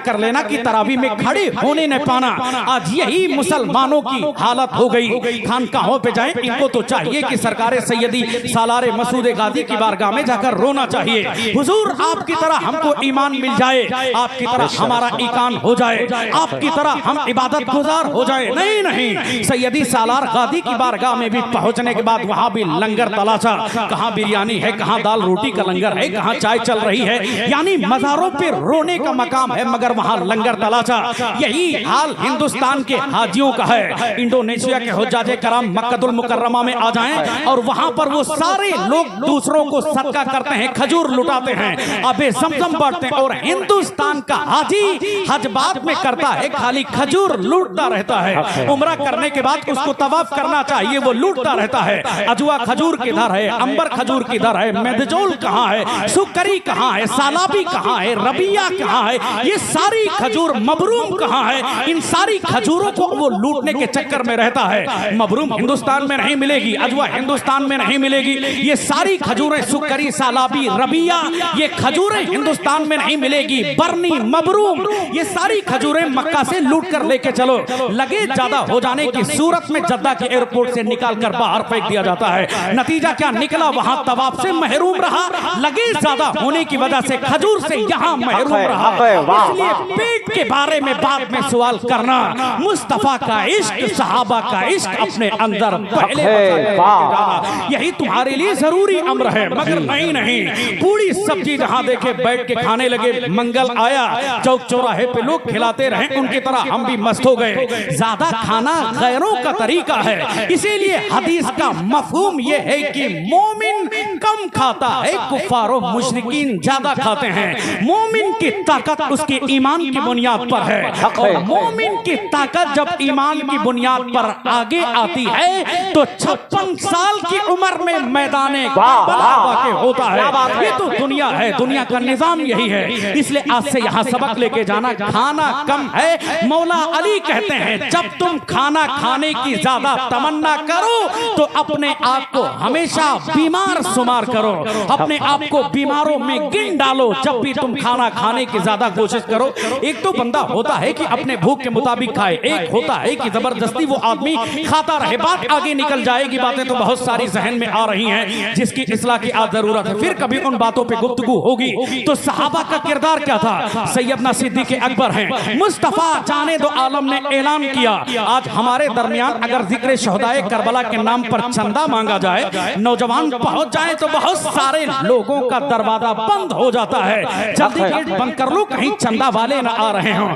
कर लेना कि तरावी में खड़े होने न पाना। आज यही मुसलमानों की हालत हो गई। खानकाहों पे जाएं, इनको तो चाहिए कि सरकारे सैयदी सालारे मसूद गाजी की बारगाह में जाकर रोना चाहिए, हुजूर आपकी तरह हमको ईमान मिल जाए, आपकी तरह हमारा ईकान हो जाए, आपकी तरह हम इबादत गुजार हो जाए। नहीं, सैयदी सालार गाजी की बारगाह में भी पहुंचने के बाद वहां भी लंगर तलाशा, कहां बिरयानी है, कहां दाल रोटी का लंगर है, कहां चाय चल रही है। यानी मज़ारों पे रोने का मकाम है, मगर वहां लंगर तलाशा। यही हाल हिंदुस्तान के हाजियों का है। इंडोनेशिया के हुज्जाजे कराम मक्कतुल मुकर्रमा में आ जाएं और वहां पर वो सारे लोग दूसरों को सदका करते हैं, खजूर लुटाते हैं, अबे ज़मज़म बांटते हैं। और हिंदुस्तान का हाजी हज बाद में करता है, खाली खजूर लूटता रहता है। उम्रा करने के बाद उसको तवाफ करना चाहिए, वो लूटता रहता है। अजवा खजूर किधर है, अंबर खजूर किधर है, मेदजोल कहाँ है, सुकरी कहाँ है, सालाबी कहाँ है, रबिया कहाँ है, ये सारी खजूर मबरूम कहाँ है? इन सारी खजूरों को वो लूटने के चक्कर में रहता है। मबरूम हिंदुस्तान में नहीं मिलेगी, अजवा हिंदुस्तान में नहीं मिलेगी, ये सारी खजूरें सुकरी, सालाबी, रबिया, ये खजूरें हिंदुस्तान में नहीं मिलेगी। बरनी, मबरूम, ये सारी खजूरें मक्का से लूट कर लेके चलो। लगे ज्यादा हो जाने की सूरत में जद्दा के एयरपोर्ट से निकाल कर बाहर फेंक दिया जाता है। नतीजा क्या निकला? वहां तवाफ से महरूम रहा, लगे ज्यादा होने की वजह से खजूर से यहां महरूम रहा। इसलिए पेट के बारे में बाद में सवाल करना, मुस्तफा का इश्क, सहाबा का इश्क अपने अंदर पहले यही तुम्हारे लिए जरूरी अम्र है। मगर नहीं, पूरी सब्जी जहां देखे बैठ के खाने लगे। मंगल आया, चौक चौराहे पे लोग खिलाते रहे, उनकी तरह हम भी मस्त हो गए। ज्यादा खाना गैरों का तरीका है। इसीलिए हदीस का मफहूम यह है कि मोमिन कम खाता है, कुफारो मुशरिकीन ज्यादा खाते हैं। मोमिन की ताकत उसके ईमान की बुनियाद पर है, और मोमिन की ताकत जब ईमान की बुनियाद पर आगे आती है तो 56 साल की उम्र में मैदाने वाक़े होता है। ये तो दुनिया है, दुनिया का निजाम यही है। इसलिए आज से यहाँ सबक लेके जाना, खाना कम है। मौला अली कहते हैं, जब तुम खाना खाने की ज्यादा तमन्ना करो तो अपने आप को हमेशा बीमार शुमार करो, अपने आप को बीमारों में गिन डालो। जब भी तुम खाना खाने की ज्यादा कोशिश करो, एक तो बंदा होता है कि अपने भूख के मुताबिक खाए, एक होता है कि जबरदस्ती वो आदमी खाता रहे। बात आगे निकल जाएगी, बातें तो बहुत सारी जहन में आ रही हैं जिसकी इस्लाह की आज जरूरत है। फिर कभी उन बातों पे गुफ्तगू होगी। तो सहाबा का किरदार क्या था? सैयदना सिद्दीक़ अकबर हैं, मुस्तफा जाने दो आलम ने ऐलान किया, आज हमारे दरमियान अगर जिक्र शहदाए करबला के नाम पर चंदा मांगा जाए, नौजवान पहुंच जाए तो बहुत सारे लोगों का दरवाजा बंद हो जाता है। जल्दी गेट बंद कर लो, कहीं चंदा वाले ना आ रहे हों।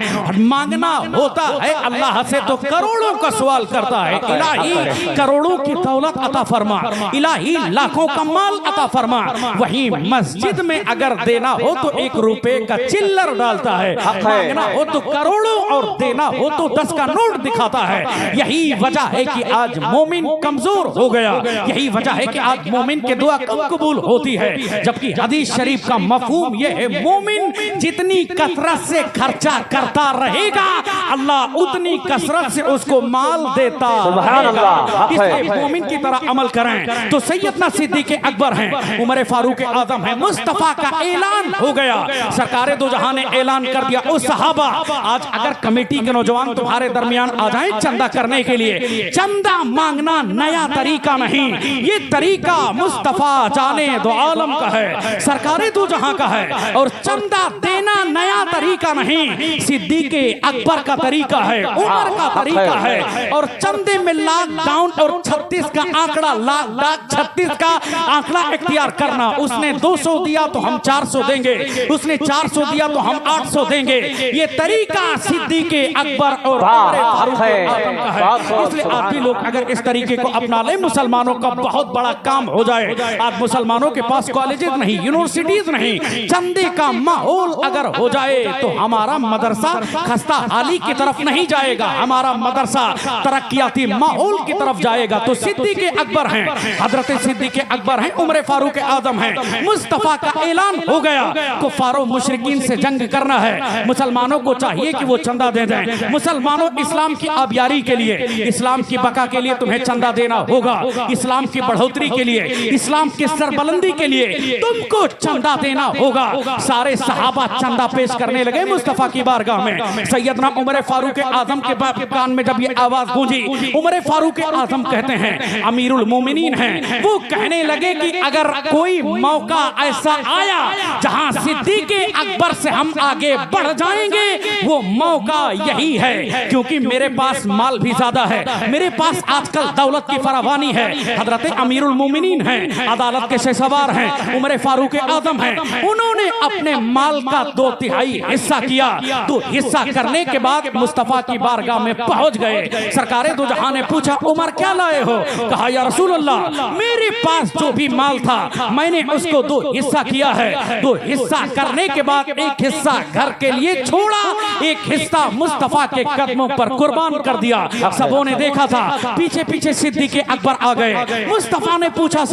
मांगना होता है अल्लाह से तो करोड़ों का सवाल करता है, इलाही करोड़ों की दौलत अता फरमा, इलाही लाखों का माल अता फरमा। वहीं मस्जिद में अगर देना हो तो 1 रुपए का चिल्लर डालता है, मांगना हो तो करोड़ों और देना हो तो 10 का नोट दिखाता है। यही वजह है कि आज मोमिन कमजोर हो गया, यही वजह है कि आज मोमिन के दुआ कम कबूल होती है। जबकि हदीस शरीफ का मफहूम यह है, मोमिन जितनी कसरत से खर्चा करता रहेगा, अल्लाह उतनी कसरत से उसको माल देता रहेगा। इसलिए मोमिन की तरह अमल करें। तो सैयदना सिद्दीक़ अकबर हैं, उमर फारूक आजम है, मुस्तफा का ऐलान हो गया, सरकारे दो जहां ने ऐलान कर दिया। ओ सहाबा, आज अगर कमेटी के नौजवान तुम्हारे दरमियान आ जाए चंदा करने के लिए, चंदा मांगना नया तरीका नहीं, ये तरीका मुस्तफा जाने दो आलम का है, सरकारे दो जहां का है। और चंदा देना नया तरीका नहीं, सिद्दीक़ अकबर का तरीका है, उमर का तरीका है। और चंदे में लॉकडाउन और 36 का आंकड़ा, लाख 36 का आंकड़ा इख्तियार करना। उसने 200 दिया तो हम 400 देंगे, उसने 400 दिया तो हम 800 देंगे। ये तरीका सिद्दीक़ अकबर और उमर फारूक आज़म का है। इसलिए आप भी लोग अगर इस तरीके को अपना ले, मुसलमानों का बहुत बड़ा काम हो जाए। आज मुसलमानों के पास कॉलेजेस नहीं, यूनिवर्सिटीज नहीं, चंदे का माहौल अगर हो जाए तो हमारा मदरसा खस्ता हाली की तरफ नहीं जाएगा, हमारा मदरसा तरक्कियाती माहौल की तरफ जाएगा। तो सिद्दीक़ अकबर हैं, हजरत सिद्दीक़ अकबर हैं, उमर फारूक आज़म हैं। मुस्तफ़ा का ऐलान हो गया, कुफ़ारों मुशरिकीन से जंग करना है। मुसलमानों को चाहिए कि वो चंदा दे दें। मुसलमानों, इस्लाम की आबियारी के लिए, इस्लाम की बका के लिए तुम्हें चंदा देना होगा। इस्लाम की बढ़ोतरी के लिए, इस्लाम की सरबलंदी के लिए तुमको चंदा देना होगा। सारे सहाबा चंदा पेश करने लगे मुस्तफ़ा की बारगाह में। सैयदना उमर फारूक आज़म के कान में जब ये आवाज गूंजी, उमर फारूक आज़म कहते हैं, अमीरुल मोमिनीन हैं, वो कहने लगे कि अगर कोई मौका ऐसा आया जहां सिद्दीक़ अकबर से हम आगे बढ़ जाएंगे, वो मौका यही है। क्योंकि मेरे पास माल भी ज्यादा है, मेरे पास आजकल दौलत की फरावानी है। हजरत अमीरुल मोमिनीन हैं, अदालत के शहसवार हैं, उमर फारूक आज़म हैं। उन्होंने अपने माल का 2/3 हिस्सा किया। तो हिस्सा करने के बाद मुस्तफ़ा की बारगाह में पहुंच गए। सरकारे दो जहां ने पूछा, उमर क्या लाए हो? कहा, या रसूल अल्लाह, मेरे पास जो भी माल था मैंने उसको 2 हिस्सा किया है। 2 हिस्सा करने के बाद एक हिस्सा घर के लिए छोड़ा, एक हिस्सा मुस्तफ़ा के कदमों पर कुर्बान कर दिया। सबों ने देखा था, पीछे पीछे सिद्दीक़ अकबर आ गए। मुस्तफ़ा ने पूछा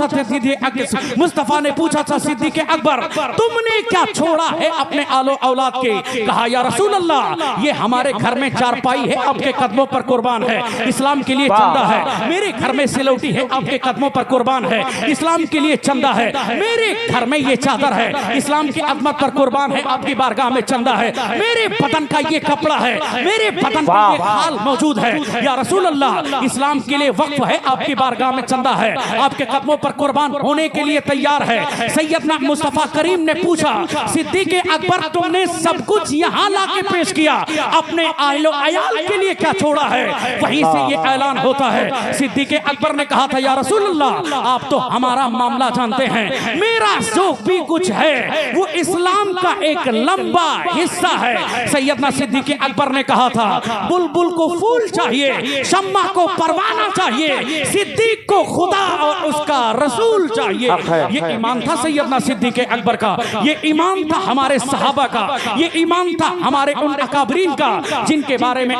था, सिद्दीक़ अकबर, तुमने क्या छोड़ा है अपने आलो औलाद के? कहा, या रसूल अल्लाह, ये हमारे घर में चारपाई है, आपके कदमों पर कुर्बान है। इस्लाम के लिए चंदा है। मेरे घर में सिलौटी है, आपके कदमों पर कुर्बान है। इस्लाम के लिए चंदा है। मेरे घर में ये चादर है, इस्लाम की अजमत पर कुर्बान है, आपकी बारगाह में चंदा है। मेरे बदन का ये कपड़ा है, मेरे बदन का ये खाल मौजूद है। या रसूल अल्लाह, इस्लाम के लिए वक्फ है, आपकी बारगाह में चंदा है, आपके कदमों पर कुर्बान होने के लिए तैयार है। सैयदना मुस्तफ़ा करीम ने पूछा, सिद्दीक़ अकबर, तुमने सब कुछ यहाँ लाके पेश किया, अपने आइलो अयाल के लिए क्या छोड़ा है? वहीं से ये ऐलान होता है। सिद्दीक़ अकबर ने कहा था, या रसूल अल्लाह, आप तो हमारा मामला जानते हैं, मेरा जो भी कुछ है वो इस्लाम का एक लंबा हिस्सा है। सैयदना सिद्दीक़ अकबर ने कहा था, बुलबुल को फूल चाहिए, शम्मा को परवाना चाहिए, सिद्दीक़ को खुदा और उसका रसूल चाहिए। ये ईमान था सैयदना सिद्दीक़ अकबर का, ये ईमान था हमारे सहाबा का, ये ईमान था हमारे उन अकाबरीन का, जिनके बारे में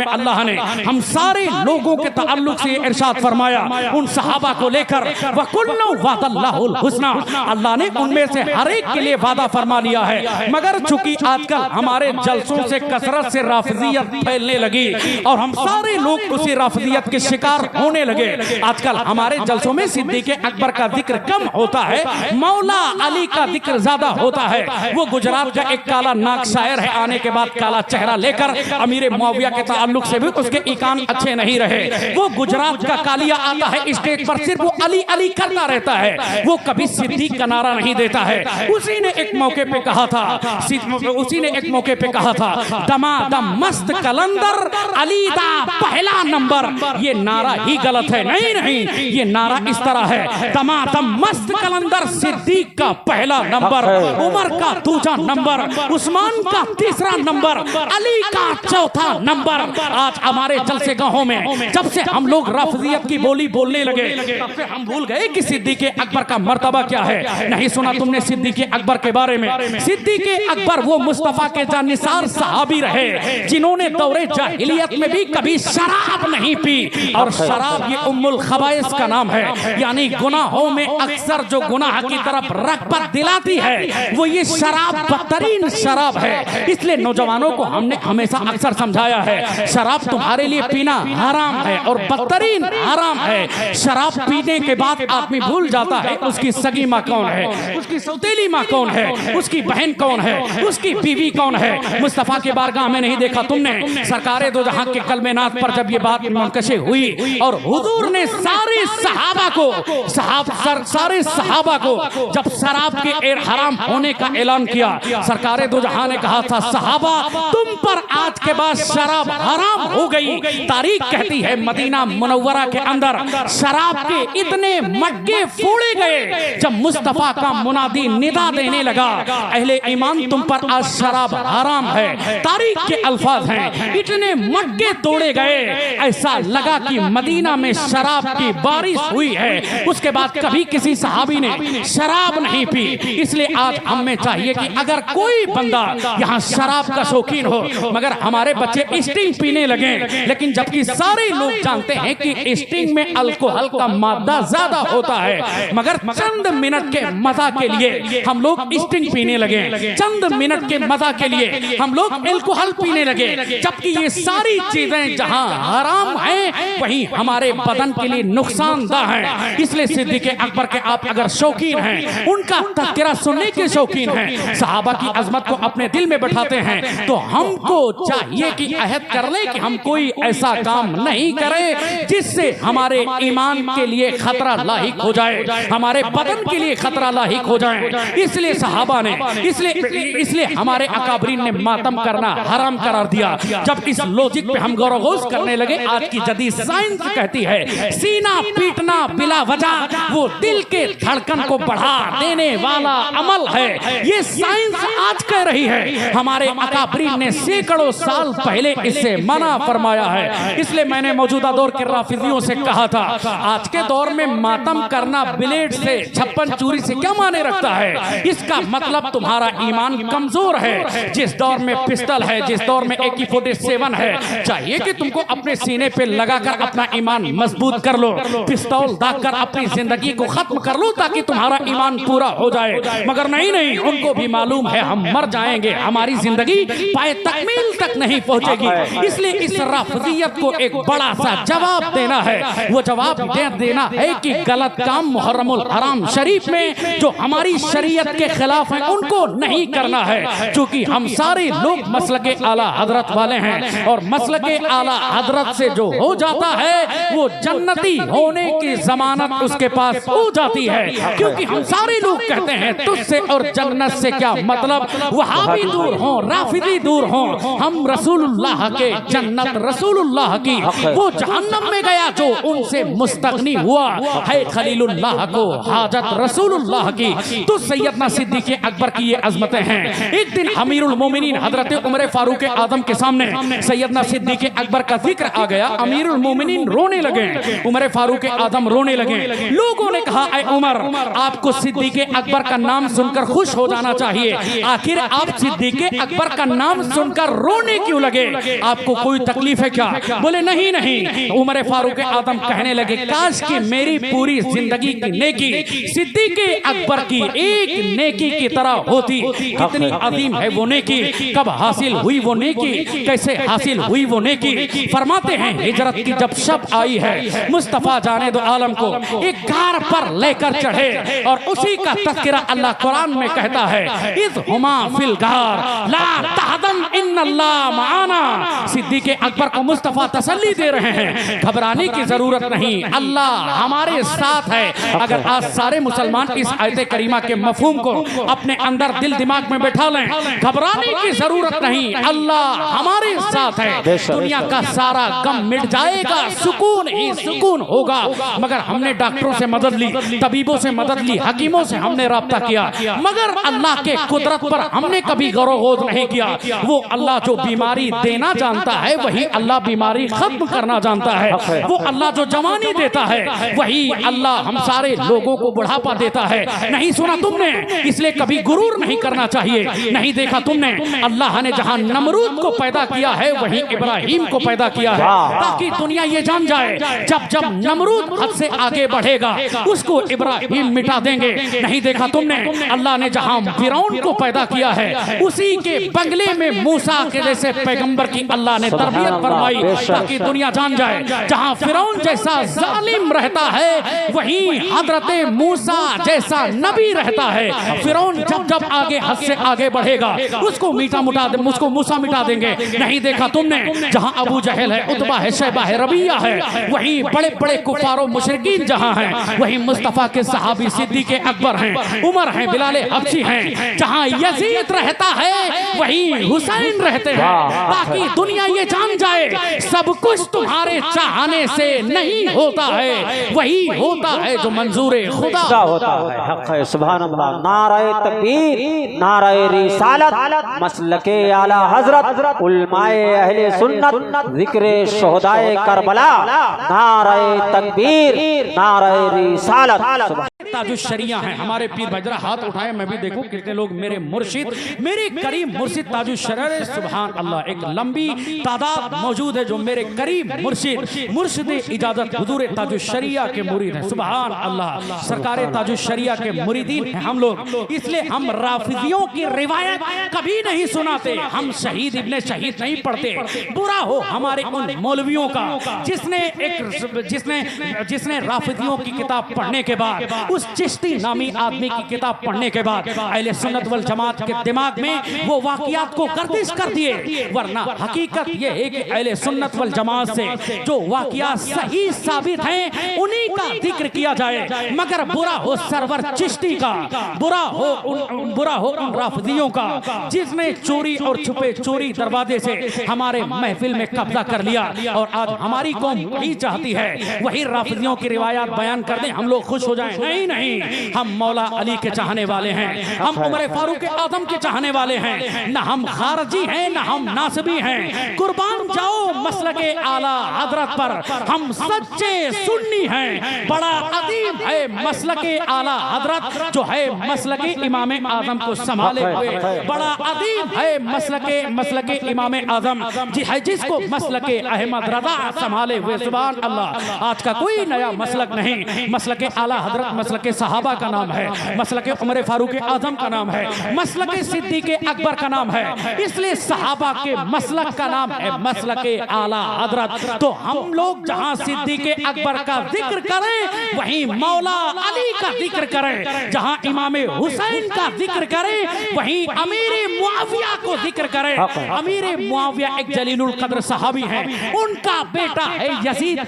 अल्लाह ने हम सारे लोगों के ताल्लुक से इरशाद फरमाया। उन सहाबा को लेकर, वकुल्लु वअदल्लाहुल हुस्ना, अल्लाह ने उनमें से हर एक के लिए वादा फरमा लिया है। मगर चूंकि आजकल हमारे जलसों से कसरत से राफिजियत फैलने लगी और हम सारे लोग उसी राफिजियत के शिकार होने लगे। आजकल हमारे जलसों में सिद्दीक़ अकबर का जिक्र कम होता है, मौला अली का जिक्र ज्यादा होता है। वो गुजरात का एक काला नाक शायर है, आने के बाद काला चेहरा लेकर अमीर मुआविया के ताल्लुक से भी उसके इकान अच्छे नहीं रहे। वो गुजरात का कालिया आता है स्टेज पर, सिर्फ वो अली अली करता रहता है, वो कभी सिद्दीक़ का नारा नहीं देता है। उसी ने एक मौके पे कहा था, दमादम मस्त कलंदर अली दा पहला नंबर। ये नारा ही गलत है, नहीं, ये नारा इस तरह है, दमादम मस्त कलंदर सिद्दीक़ का पहला नंबर, उमर का दूसरा नंबर, उस्मान का तीसरा नंबर, अली का चौथा नंबर। आज हमारे जलसे गाहों में जब से हम लोग राफिजियत की बोली बोलने लगे, तब से हम भूल गए कि सिद्दीक़ अकबर का मर्तबा क्या है। नहीं सुना तुमने सिद्दीक़ अकबर के बारे में? सिद्दीक़ अकबर वो मुस्तफ़ा के जानिसार सहाबी रहे, जिन्होंने दौरे जाहिलियत में भी कभी शराब नहीं पी। और शराब ये उम्मुल खबाइस का नाम है, यानी गुनाहों में अक्सर जो गुनाह की तरफ रग़बत दिलाती है, वो ये शराब बदतरीन शराब है। इसलिए नौजवानों को हमने हमेशा अक्सर समझाया है, शराब तुम्हारे लिए पीना हराम है और बदतरीन हराम है। शराब पीने के बाद आदमी भूल जाता है उसकी सगी माँ कौन है, उसकी सौतेली माँ कौन है, उसकी बहन कौन है, उसकी बीवी कौन है। मुस्तफ़ा के बारगाह में नहीं देखा तुमने? सरकारे दो जहां के कलमे नाथ पर जब ये बात मुनकशे हुई और हुजूर ने सारे सहाबा को सारे सहाबा को जब शराब के हराम होने का ऐलान किया, सरकारे दो जहां ने कहा था सहाबा तुम पर आज के बाद शराब हराम हो गई। तारीख कहती है मदीना मुनव्वरा के अंदर शराब के इतने मटके फोड़े गए, जब मुस्तफा का मुनादी निदा देने लगा अहले ईमान तुम पर आज शराब हराम है। तारीख के अल्फाज हैं, इतने मटके तोड़े गए, ऐसा लगा कि मदीना में शराब की बारिश हुई है। उसके बाद कभी किसी सहाबी ने शराब नहीं पी। इसलिए आज हमें चाहिए कि अगर कोई बंदा यहाँ शराब का शौकीन हो, मगर हमारे बच्चे स्टिंग पीने लगे, लेकिन जबकि सारे लोग जानते हैं कि स्टिंग में अल्कोहल का मादा ज्यादा होता है, मगर चंद मिनट के मजा के लिए हम लोग स्टिंग पीने लगे, चंद मिनट के मजा के लिए हम लोग अल्कोहल पीने लगे, जबकि ये सारी चीजें जहां हराम हैं वहीं हमारे बदन के लिए नुकसानदा है। इसलिए सिद्दीक़ अकबर के आप अगर शौकीन हैं, उनका तज़किरा सुनने के शौकीन हैं, सहाबा की अजमत को अपने दिल में बैठाते हैं, तो हमको चाहिए कि अहद कर ले कि हम कोई ऐसा काम नहीं करें जिससे हमारे ईमान के लिए खतरा लाहिक हो जाए, हमारे बदन के लिए खतरा लाहिक हो जाए। इसलिए सहाबा ने इसलिए हमारे अकाबरीन ने मातम करना हराम करार दिया। जब इस लॉजिक पे हम गौर गौस करने लगे, आज की जदीद साइंस कहती है सीना पीटना बिला वजह वो दिल के धड़कन को बढ़ा देने वाला अमल है। ये साइंस आज कह रही है, हमारे अकाबरीन ने सैकड़ों साल पहले इससे मना फरमाया है। इसलिए मैंने मौजूदा दौर के राफिजियों से कहा था, आज के दौर में मातम करना ब्लेड से, छप्पन चूरी से क्या माने रखता है? इसका मतलब तुम्हारा ईमान कमजोर है। जिस दौर में पिस्टल है, जिस दौर में AK-47 है, चाहिए कि तुमको अपने सीने पे लगाकर अपना ईमान मजबूत कर लो, पिस्तौल दागकर अपनी जिंदगी को खत्म कर लो ताकि तुम्हारा ईमान पूरा हो जाए। मगर नहीं, उनको भी मालूम है हम मर जाएंगे, हमारी जिंदगी पाए तकमील तक नहीं पहुंचेगी। इसलिए इस राफिजियत को एक बड़ा सा जवाब देना है। वो जवाब देना है कि गलत काम मुहर्रमुल हराम शरीफ में जो हमारी शरीयत के खिलाफ है उनको नहीं करना है। क्योंकि हम सारे लोग मसलके आला हजरत वाले हैं, और मसलके आला हजरत से जो हो जाता है वो जन्नती होने की जमानत उसके पास हो जाती है। क्योंकि हम सारे लोग कहते हैं तुझसे और जन्नत से क्या मतलब, वहाबी दूर हो, राफिदी दूर हो, हम रसूलुल्लाह के जन्नत रसूलुल्लाह की, वो जहन्नम में गया जो उनसे मुस्तगनी हुआ है खलीलुल्लाह को हाजत रसूलुल्लाह की। तो सैयदना सिद्दीक़ अकबर की ये अजमतें हैं। एक दिन अमीरुल मोमिनीन हजरत उमर फारूक आजम के सामने सैयदना सिद्दीक़ अकबर का जिक्र आ गया। अमीरुल मोमिनीन रोने लगे, उमर फारूक आजम रोने लगे। लोगों ने कहा ऐ उमर, आपको सिद्दीक़ अकबर का नाम सुनकर खुश हो जाना चाहिए, आखिर आप सिद्दीक़ अकबर का नाम सुनकर रोने क्यों लगे? आपको कोई तकलीफ है क्या? बोले नहीं। उमर फारूक आजम कहने लगे काश कि मेरी पूरी जिंदगी की नेकी सिद्दीक़ अकबर की एक नेकी की तरह होती। कितनी अजीम है वो नेकी, कब हासिल हुई वो नेकी, कैसे हासिल हुई वो नेकी? फरमाते हैं हिजरत की जब शब आई है, मुस्तफा जाने दो आलम को एक गार पर लेकर चढ़े, और उसी का तज़किरा अल्लाह कुरान में कहता है इज़ हुमा फिल गार ला तहज़न इन्नल्लाह माना। सिद्दीक़ अकबर को मुस्तफा तसल्ली दे रहे हैं, घबराने की जरूरत नहीं, अल्लाह हमारे साथ है। अगर आज सारे मुसलमान इस आयत करीमा के मफहूम को अपने अंदर दिल दिमाग में बैठा लें, घबराने की जरूरत नहीं, अल्लाह हमारे साथ है, दुनिया का सारा गम मिट जाएगा, सुकून ही सुकून होगा। मगर हमने डॉक्टरों से मदद ली, तबीबों से मदद ली, हकीमों से हमने राब्ता किया, मगर अल्लाह के कुदरत पर हमने कभी गौर गौज नहीं किया। वो अल्लाह जो बीमारी देना जानता है वही अल्लाह बीमारी खत्म करना जानता है। वो अल्लाह जो जवानी देता है वही अल्लाह हम सारे लोगों को बुढ़ापा देता है। नहीं सुना तुमने? इसलिए कभी गुरूर नहीं करना चाहिए। नहीं देखा तुमने? अल्लाह ने जहां नमरूद को पैदा किया है वहीं इब्राहिम को पैदा किया है, ताकि दुनिया ये जान जाए जब नमरूद हद से आगे बढ़ेगा उसको इब्राहिम मिटा देंगे। नहीं देखा तुमने? अल्लाह ने जहां फिरौन को पैदा किया है उसी के बंगले में मूसा के जैसे पैगंबर की अल्लाह ने तरबियत फरमाई ताकि दुनिया जान जाए जहां फिरौन जैसा जालिम रहता है वहीं हजरत मूसा जैसा नबी रहता है। फिरौन जब जब आगे हद से आगे बढ़ेगा उसको मूसा मिटा देंगे। नहीं देखा तुमने जहां अबू जहल है, उतबा है, शैबा है, रबिया है, वहीं बड़े बड़े कुफारो मुशरिकीन जहां हैं वहीं मुस्तफा के सहाबी सिद्दीक़ अकबर हैं, उमर हैं, बिलाल हबशी हैं। जहां यजीद रहता है वहीं हुसैन रहते हैं ताकि दुनिया ये जान जाए सब कुछ तुम्हारे चाहने से नहीं होता है, वही होता है जो मंजूर खुदा होता है। हक है, सुभान अल्लाह। नारे तकबीर, नारे रिसालत, मसलके आला हजरत, उलमाए अहले सुन्नत, जिक्र शुहदाए करबला, नारे तकबीर, नारे रिसालत। ताजुश्शरिया हैं हमारे पीर भजरा, हाथ उठाए मैं भी देखूं कितने लोग मेरे मुर्शिद, मेरे करीम मुर्शिद ताजुश्शरीया। सुभान अल्लाह, एक लंबी तादाद मौजूद है जो मेरे करीम मुर्शिद इजाजत हुजूर ताजुश्शरीया के मुरीद हैं। सुभान अल्लाह, सरकार ताजुश्शरीया के मुरीदीन हैं हम लोग। इसलिए हम राफिजियों की रिवायत कभी नहीं सुनाते, हम शहीद इब्ने शहीद नहीं पढ़ते। बुरा हो हमारे उन मौलवियों का जिसने राफिजियों की किताब पढ़ने के बाद, उस चिश्ती नामी आदमी की किताब पढ़ने के बाद अहले सुन्नत वल जमात के दिमाग में वो वाकयात को गर्दिश कर दिए। वरना हकीकत ये है कि अहले सुन्नत वल जमात से जो वाकयात सही साबित हैं उन्हीं का जिक्र किया जाए। मगर बुरा हो सरवर चिश्ती का, बुरा हो उन राफिजियों का जिसने चोरी और छुपे चोरी दरवाजे से हमारे महफिल में कब्जा कर लिया। और आज हमारी कौम वही चाहती है वही राफिजियों की रिवायात बयान कर दें, हम लोग खुश हो जाएं। नहीं, हम मौला अली के चाहने वाले हैं, हम उमर फारूक आजम के चाहने वाले हैं, न हम खारजी हैं न हम नासबी हैं। कुर्बान जाओ मसलके आला हजरत पर, हम सच्चे सुन्नी हैं। बड़ा अजीम है मसलके आला हजरत जो है मसलके इमाम आजम को संभाले हुए, बड़ा अजीम है मसलके इमाम आजम जी है जिसको मसलके अहमद रजा संभाले हुए। सुभान अल्लाह, आज का कोई नया मसलक नहीं, मसलके आला हजरत मसलके सहाबा का नाम है, मसलके उमर फारूक आजम का नाम है, मसलके सिद्दीक़ अकबर का नाम है। इसलिए सहाबा के मसलक का नाम है मसलके आला हजरत। तो हम लोग जहां सिद्दीक़ अकबर का जिक्र करें वहीं मौला अली का जिक्र करें, जहां इमाम हुसैन का जिक्र करें वहीं अमीर मुआविया को जिक्र करें। अमीर मुआविया एक जलीलुल कद्र सहाबी हैं, उनका बेटा है यजीद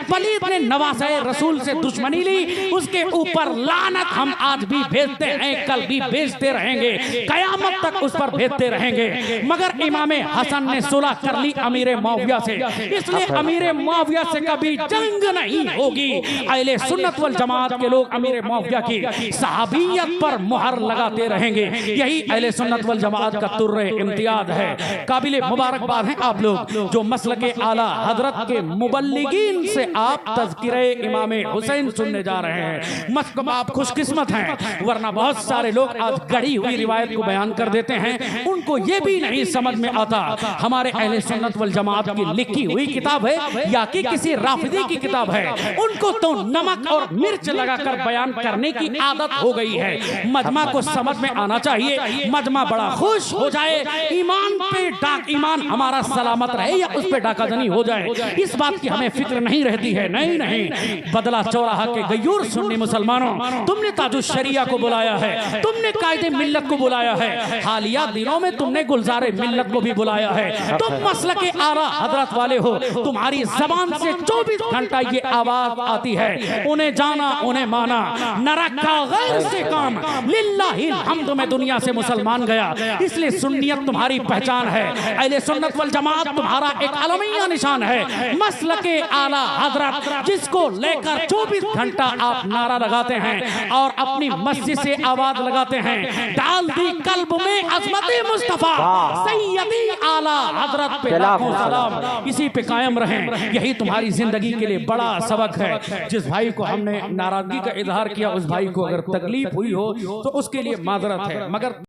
पलीद ने नवासे रसूल से दुश्मनी ली, उसके ऊपर लानत हम आज भी भेजते हैं, कल भी भेजते रहेंगे, कयामत तक उस पर भेजते रहेंगे। मगर इमाम हसन ने सुलह कर ली अमीर मुआविया से, इसलिए अमीर मुआविया से कभी जंग नहीं होगी। अहले सुन्नत वल जमात के लोग अमीर मुआविया की सहाबियत पर मुहर लगाते रहेंगे। यही अहले सुन्नत वल जमात का तुर्रे इम्तियाज है। काबिल मुबारकबाद हैं आप लोग जो मसलके आला हजरत के मुबल्लिगीन से आप तज़किरे इमाम हुसैन सुनने जा रहे हैं। मतलब आप खुशकिस्मत हैं, वरना बहुत सारे लोग आज गढ़ी हुई रिवायत को बयान कर देते हैं, उनको ये भी नहीं समझ में आता हमारे अहले सुन्नत वल जमात की लिखी हुई किताब है या कि किसी राफिदी की किताब है। उनको तो नमक और मिर्च लगाकर बयान करने की आदत हो गई है। मजमा को समझ में आना चाहिए, मजमा बड़ा खुश हो जाए, ईमान हमारा सलामत रहे या उस पे डाकाजनी हो जाए, इस बात की हमें फिक्र नहीं रहती है। नहीं, बदला चौराहा के गयूर सुन्नी मुसलमानों, तुमने ताजुश्शरीया को बुलाया है, तुमने कायदे मिल्लत को बुलाया है, हालिया दिनों में तुमने गुलजारे मिल्लत को भी बुलाया है। तुम मसलके आला हजरत वाले हो, तुम्हारी जबान से 24 घंटा ये आवाज आती है, उन्हें जाना उन्हें माना, न रखा गैर से काम, लिल्लाहिल हम्द में दुनिया से मुसलमान गया। इसलिए सुन्नियत तुम्हारी पहचान है, अहले सुन्नत वल जमात तुम्हारा एक अलमिया निशान है। मसलके आला हजरत जिसको लेकर 24 घंटा आप नारा लगाते हैं और अपनी मस्जिद से आवाज लगाते हैं, डाल दी कल्ब में अज़मत मुस्तफा सैयदी आला हजरत पे लाखों सलाम। इसी पे कायम रहें, यही तुम्हारी जिंदगी के लिए बड़ा सबक है। जिस भाई को हमने नाराजगी का इजहार किया उस भाई को अगर तकलीफ हुई हो तो उसके लिए माजरत है, मगर